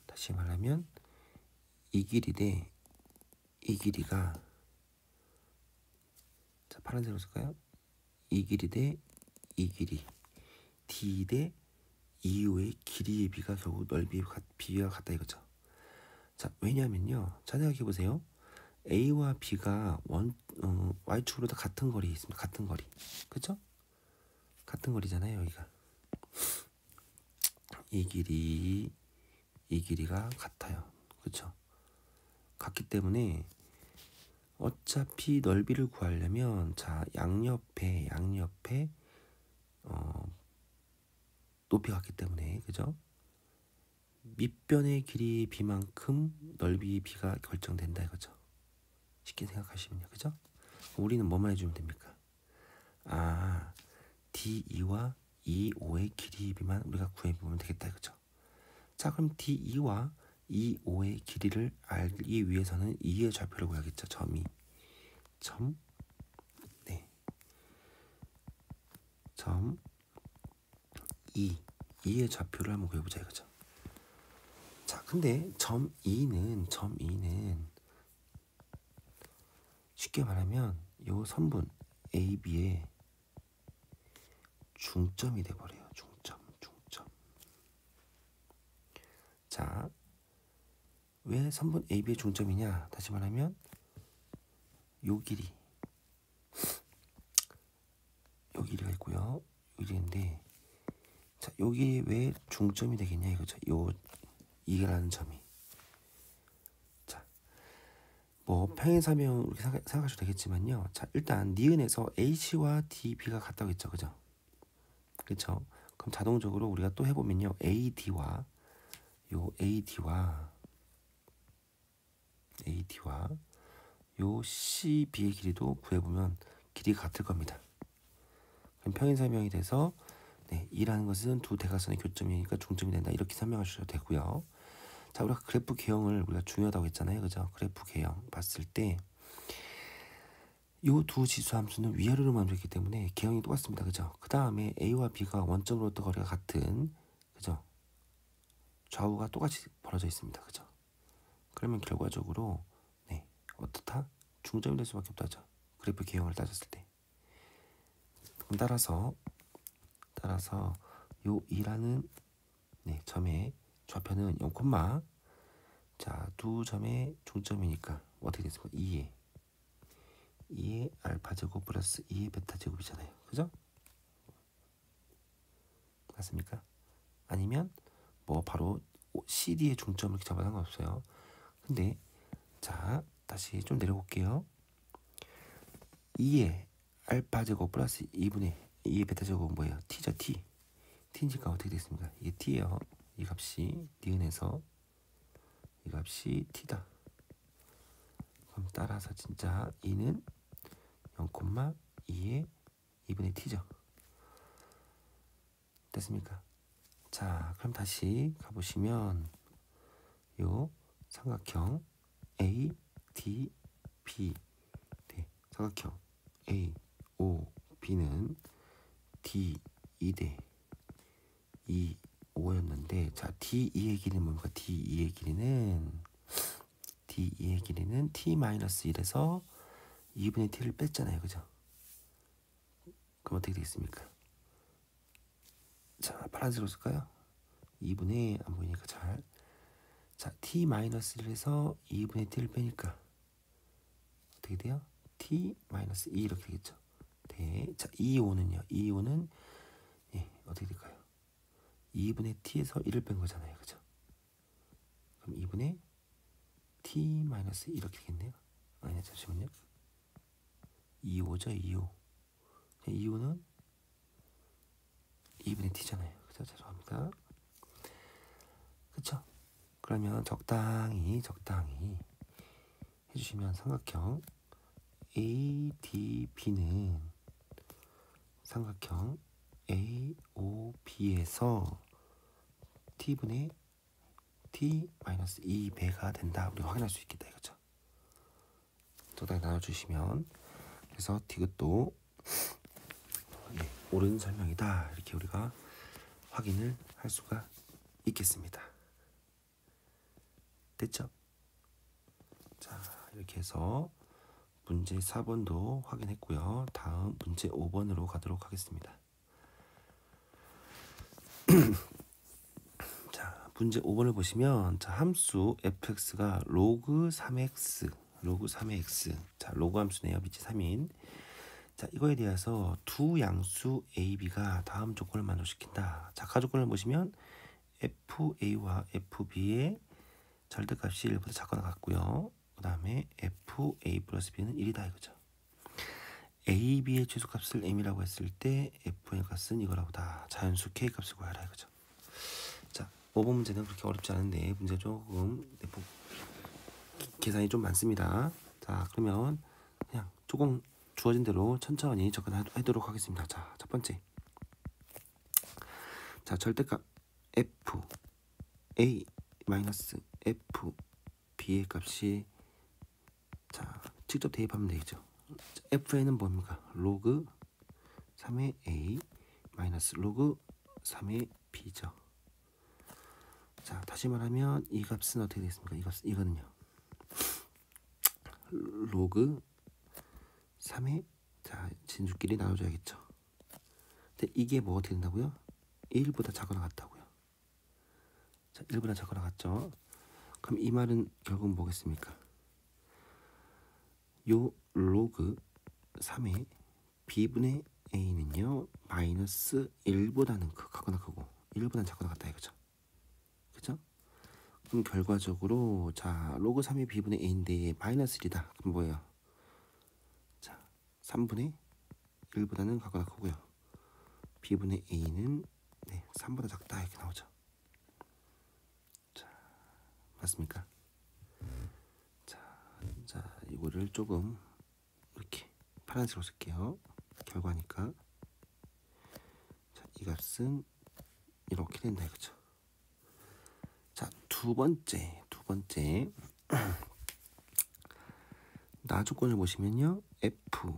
[SPEAKER 1] 다시 말하면 이 길이 대 이 길이가 자, 파란색으로 쓸까요? 이 길이 대 이 길이 D 대 2호의 길이의 비가 결국 넓이의 비와 같다 이거죠. 자, 왜냐면요. 자, 생각해 보세요. A와 B가 Y축으로 다 같은 거리에 있습니다. 같은 거리. 그죠? 같은 거리잖아요, 여기가. 이 길이가 같아요. 그쵸? 같기 때문에 어차피 넓이를 구하려면 자, 양옆에 높이가 같기 때문에 그죠? 밑변의 길이의 비만큼 넓이의 비가 결정된다 이거죠. 쉽게 생각하시면요. 그죠? 우리는 뭐만 해주면 됩니까? 아, D2와 E5의 길이의 비만 우리가 구해보면 되겠다 이거죠. 자, 그럼 D2와 E5의 길이를 알기 위해서는 2의 좌표를 구해야겠죠. 네, 점 2의 좌표를 한번 구해보자 이거죠. 자, 근데 점 2는 쉽게 말하면 요 선분 AB의 중점이 돼버려요. 중점. 자, 왜 선분 AB의 중점이냐? 다시 말하면 요 길이가 있고요. 요 길이인데 자, 여기 왜 중점이 되겠냐 이거죠. 요 이라는 점이. 자, 뭐 평행사면 이렇게 생각하셔도 되겠지만요. 자, 일단 니은에서 H와 DB가 같다고 했죠. 그죠? 그렇죠? 그럼 자동적으로 우리가 또 해보면요. AD와 요 CB의 길이도 구해보면 길이가 같을 겁니다. 그럼 평행설명이 돼서 네, 2라는 것은 두 대각선의 교점이니까 중점이 된다. 이렇게 설명하셔도 되고요. 자, 우리가 그래프 개형을 우리가 중요하다고 했잖아요. 그죠? 그래프 개형 봤을 때 요 두 지수 함수는 위아래로 만들었기 때문에 개형이 똑같습니다. 그죠? 그 다음에 A와 B가 원점으로부터 거리가 같은 그죠? 좌우가 똑같이 벌어져 있습니다. 그죠? 그러면 결과적으로 네, 어떻다? 중점이 될 수밖에 없다죠. 그래프 개형을 따졌을 때. 그럼 따라서 요 2라는 네, 점의 좌표는 0, 자, 두 점의 중점이니까 어떻게 됐습니까? 2의 알파 제곱 플러스 2의 베타 제곱이잖아요. 그죠? 맞습니까? 아니면 뭐 바로 CD의 중점을 이렇게 잡아도 상관없어요. 근데 자, 다시 좀 내려볼게요. 2의 알파 제곱 플러스 2분의 2의 베타 제곱은 뭐예요? T죠, T. T니까 어떻게 됐습니까? 이게 T예요. 이 값이 니은에서 이 값이 T다. 그럼 따라서 진짜 2는 0,2의 2분의 T죠. 됐습니까? 자, 그럼 다시 가보시면 요 삼각형 ADB B. 네, 삼각형 A, O, B는 D 2대 2, 5였는데 자 D2의 길이는 뭡니까? D2의 길이는 T-1에서 2분의 T를 뺐잖아요. 그죠? 그럼 어떻게 되겠습니까? 자 파란색으로 쓸까요? 2분의 안 보이니까 잘. 자 T-1에서 2분의 T를 빼니까 어떻게 돼요? T-2 이렇게 되겠죠. 네. 자 2,5는요. 2,5는 예, 어떻게 될까요? 2분의 T에서 1을 뺀 거잖아요. 그죠? 그럼 2분의 T-2 이렇게 되겠네요. 아니 잠시만요. 2,5죠. 2,5. 2,5는 2분의 T잖아요. 그죠? 죄송합니다. 그쵸? 그러면 적당히 해주시면 삼각형 ADB는 삼각형 AOB에서 T분의 T-2배가 된다. 우리 확인할 수 있겠다 이거죠. 적당히 나눠주시면 그래서 디귿도 네, 옳은 설명이다. 이렇게 우리가 확인을 할 수가 있겠습니다. 됐죠? 자 이렇게 해서 문제 4번도 확인했고요. 다음 문제 5번으로 가도록 하겠습니다. 자 문제 5번을 보시면 자 함수 fx가 로그 3x 자 로그 함수네요. 밑이 3인 자 이거에 대해서 두 양수 a, b가 다음 조건을 만족시킨다. 자 가조건을 보시면 fa와 fb의 절대값이 1보다 작거나 같고요. 그 다음에 fa 플러스 b는 1이다 이거죠. a, b의 최소값을 m이라고 했을 때 f의 값은 이거라고다. 자연수 k 값을 구하라 이거죠. 자 5번 문제는 그렇게 어렵지 않은데 문제 조금 계산이 좀 많습니다. 자 그러면 그냥 조금 주어진 대로 천천히 접근하도록 하겠습니다. 자 첫 번째 자 절대값 f a 마이너스 f b의 값이 자 직접 대입하면 되겠죠. fn은 뭡니까? 로그 3의 a 마이너스 로그 3의 b죠. 자 다시 말하면 이 값은 어떻게 되겠습니까? 이거는요 로그 3의 자 진수끼리 나눠줘야겠죠. 근데 이게 뭐 어떻게 된다고요? 1보다 작거나 같다고요. 자 1보다 작거나 같죠. 그럼 이 말은 결국 뭐겠습니까? 요 로그 3의 b분의 a는요 마이너스 1보다는 작거나 크고 1보다는 작거나 같다 이거죠. 그죠? 그럼 결과적으로 자 로그 3의 b분의 a인데 마이너스 1이다. 그럼 뭐예요? 자 3분의 1보다는 작거나 크고요. b분의 a는 네, 3보다 작다 이렇게 나오죠. 자 맞습니까? 자 이거를 조금 이렇게 파란색으로 쓸게요. 결과니까 자, 이 값은 이렇게 된다 이거죠. 자 두 번째 나 조건을 보시면요 f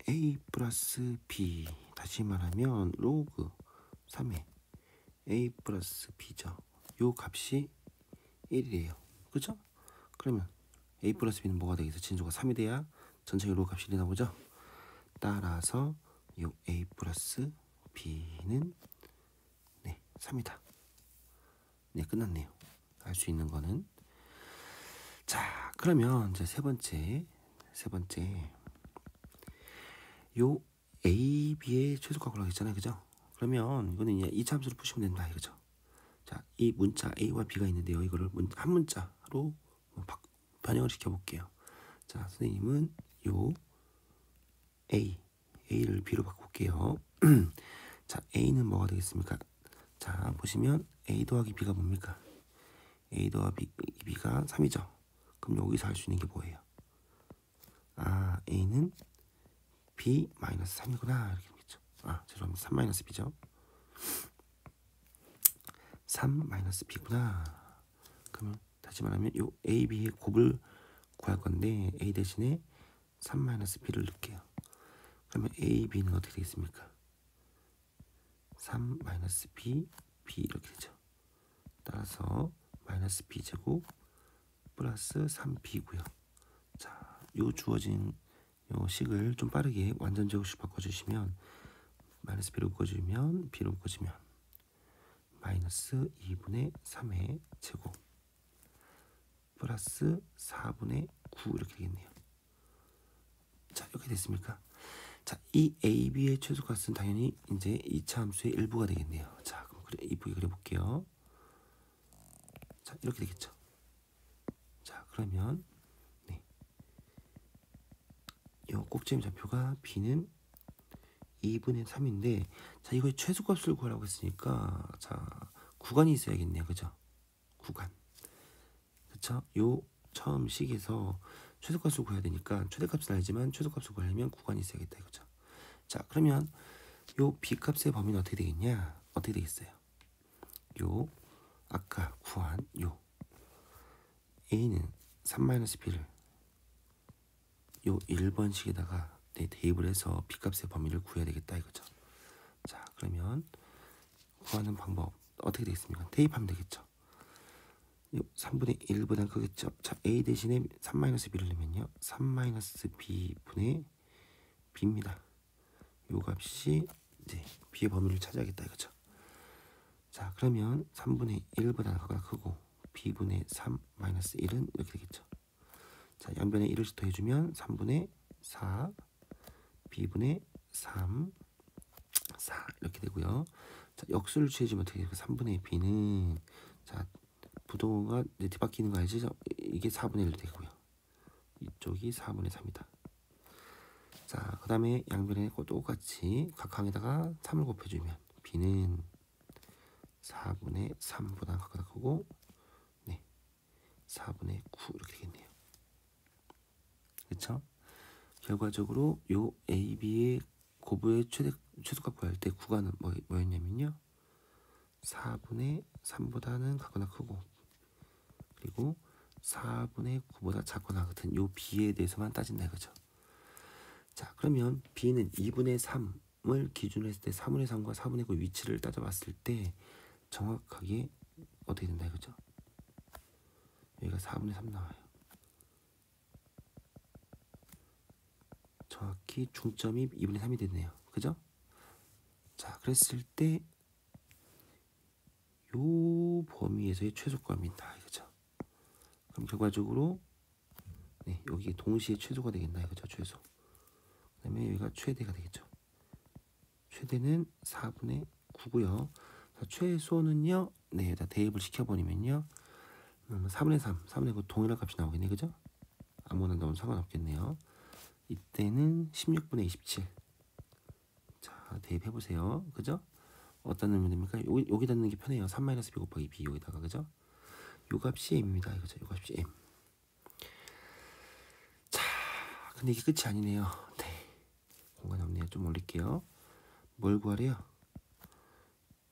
[SPEAKER 1] a 플러스 b 다시 말하면 로그 3의 a 플러스 b죠. 요 값이 1이에요. 그죠? 그러면 a 플러스 b는 뭐가 되겠어? 진수가 3이 돼야 전체적으로 값이 1이 나오죠. 따라서 요 a 플러스 b는 네 3이다. 네 끝났네요. 알 수 있는 거는 자 그러면 이제 세 번째 요 a, b의 최소값 구하라고 했잖아요. 그죠? 그러면 이거는 이제 이차 함수로 푸시면 된다 이거죠. 자 이 문자 a와 b가 있는데요. 이거를 한 문자로 변형을 시켜볼게요. 자 선생님은 요 a를 b로 바꿀게요. 자 a는 뭐가 되겠습니까? 자 보시면 a 더하기 b가 뭡니까? a 더하기 b가 3이죠. 그럼 여기서 할 수 있는 게 뭐예요? 아 a는 b 마이너스 3이구나 이렇게 되겠죠. 아 죄송합니다. 3 마이너스 b죠. 3 마이너스 b구나. 그러면 다시 말하면 요 a, b의 곱을 구할 건데 a 대신에 3-b를 넣을게요. 그러면 a, b는 어떻게 되겠습니까? 3-b, b 이렇게 되죠. 따라서 마이너스 b제곱 플러스 3b고요. 자, 요 주어진 요 식을 좀 빠르게 완전 제곱식 바꿔주시면 마이너스 b로 묶어주면 b로 묶어주면 마이너스 2분의 3의 제곱 플러스 4분의 9 이렇게 되겠네요. 자, 이렇게 됐습니까? 자, 이 a, b의 최소값은 당연히 이제 2차 함수의 일부가 되겠네요. 자, 그럼 이쁘게 그려볼게요. 자, 이렇게 되겠죠. 자, 그러면 네, 이 꼭지점 좌표가 b는 2분의 3인데, 자, 이거의 최소값을 구하라고 했으니까, 자, 구간이 있어야겠네요. 그죠? 구간. 그쵸? 요 처음 식에서 최소값을 구해야 되니까 최대값은 알지만 최소값을 구하려면 구간이 있어야겠다 이거죠. 자, 그러면 요 b값의 범위는 어떻게 되겠냐? 어떻게 되겠어요? 요 아까 구한 요 a는 3-b를 요 1번식에다가 대입을 해서 b값의 범위를 구해야 되겠다 이거죠. 자, 그러면 구하는 방법 어떻게 되겠습니까? 대입하면 되겠죠. 3분의 1보다 크겠죠. 자, a 대신에 3-b를 넣으면요 3-b분의 b입니다. 요 값이 이제 b의 범위를 찾아야겠다 이거죠. 자, 그러면 3분의 1보다 크고 b분의 3-1은 이렇게 되겠죠. 자, 양변에 1을 더해주면 3분의 4 b분의 3 4 이렇게 되고요. 자, 역수를 취해주면 어떻게 돼요? 3분의 b는 자, 부동호가 뒤바뀌는 거 알죠? 이게 4분의 1 되고요. 이쪽이 4분의 3이다. 자, 그 다음에 양변에 똑같이 각항에다가 3을 곱해주면 b는 4분의 3보다 크고 네, 4분의 9 이렇게 되겠네요. 그렇죠? 결과적으로 요 a, b의 고부의 최소값 구할 때 구간은 뭐였냐면요 4분의 3보다는 작거나 크고 그리고 4분의 9보다 작거나 같은 요 b에 대해서만 따진다 이거죠. 자, 그러면 b는 2분의 3을 기준으로 했을 때 3분의 3과 4분의 9 위치를 따져봤을 때 정확하게 어떻게 된다 이거죠. 여기가 4분의 3 나와요. 정확히 중점이 2분의 3이 됐네요. 그죠? 자, 그랬을 때 요 범위에서의 최소값입니다. 이거죠. 그럼 결과적으로 네, 여기 동시에 최소가 되겠나 이거죠. 최소. 그다음에 여기가 최대가 되겠죠. 최대는 4분의 9고요. 자, 최소는요. 네, 여기다 대입을 시켜버리면요. 4분의 3, 4분의 9 동일한 값이 나오겠네. 그죠? 아무거나 넣으면 상관없겠네요. 이때는 16분의 27. 자, 대입해보세요. 그죠? 어디다 넣으면 됩니까? 여기다 넣는 게 편해요. 3-b 곱하기 b 여기다가. 그죠? 요 값이 m입니다. 이거죠. 요 값이 m. 자, 근데 이게 끝이 아니네요. 네. 공간이 없네요. 좀 올릴게요. 뭘 구하래요?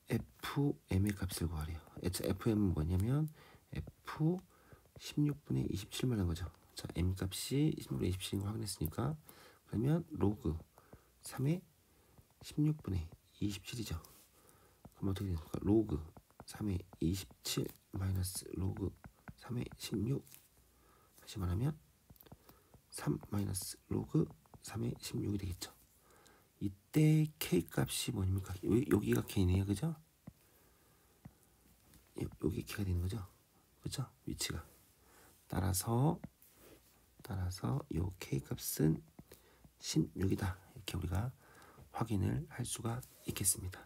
[SPEAKER 1] fm의 값을 구하래요. fm은 뭐냐면 f 16분의 27 말한 거죠. 자, m 값이 16분의 27인 거 확인했으니까 그러면 로그 3의 16분의 27이죠. 그럼 어떻게 됩니까? 로그 3의 27 마이너스 로그 3의 16 다시 말하면 3 마이너스 로그 3의 16이 되겠죠. 이때 k 값이 뭐입니까? 여기가 k네요. 그죠? 여기 k가 되는 거죠. 그죠? 위치가. 따라서 요 k 값은 16이다. 이렇게 우리가 확인을 할 수가 있겠습니다.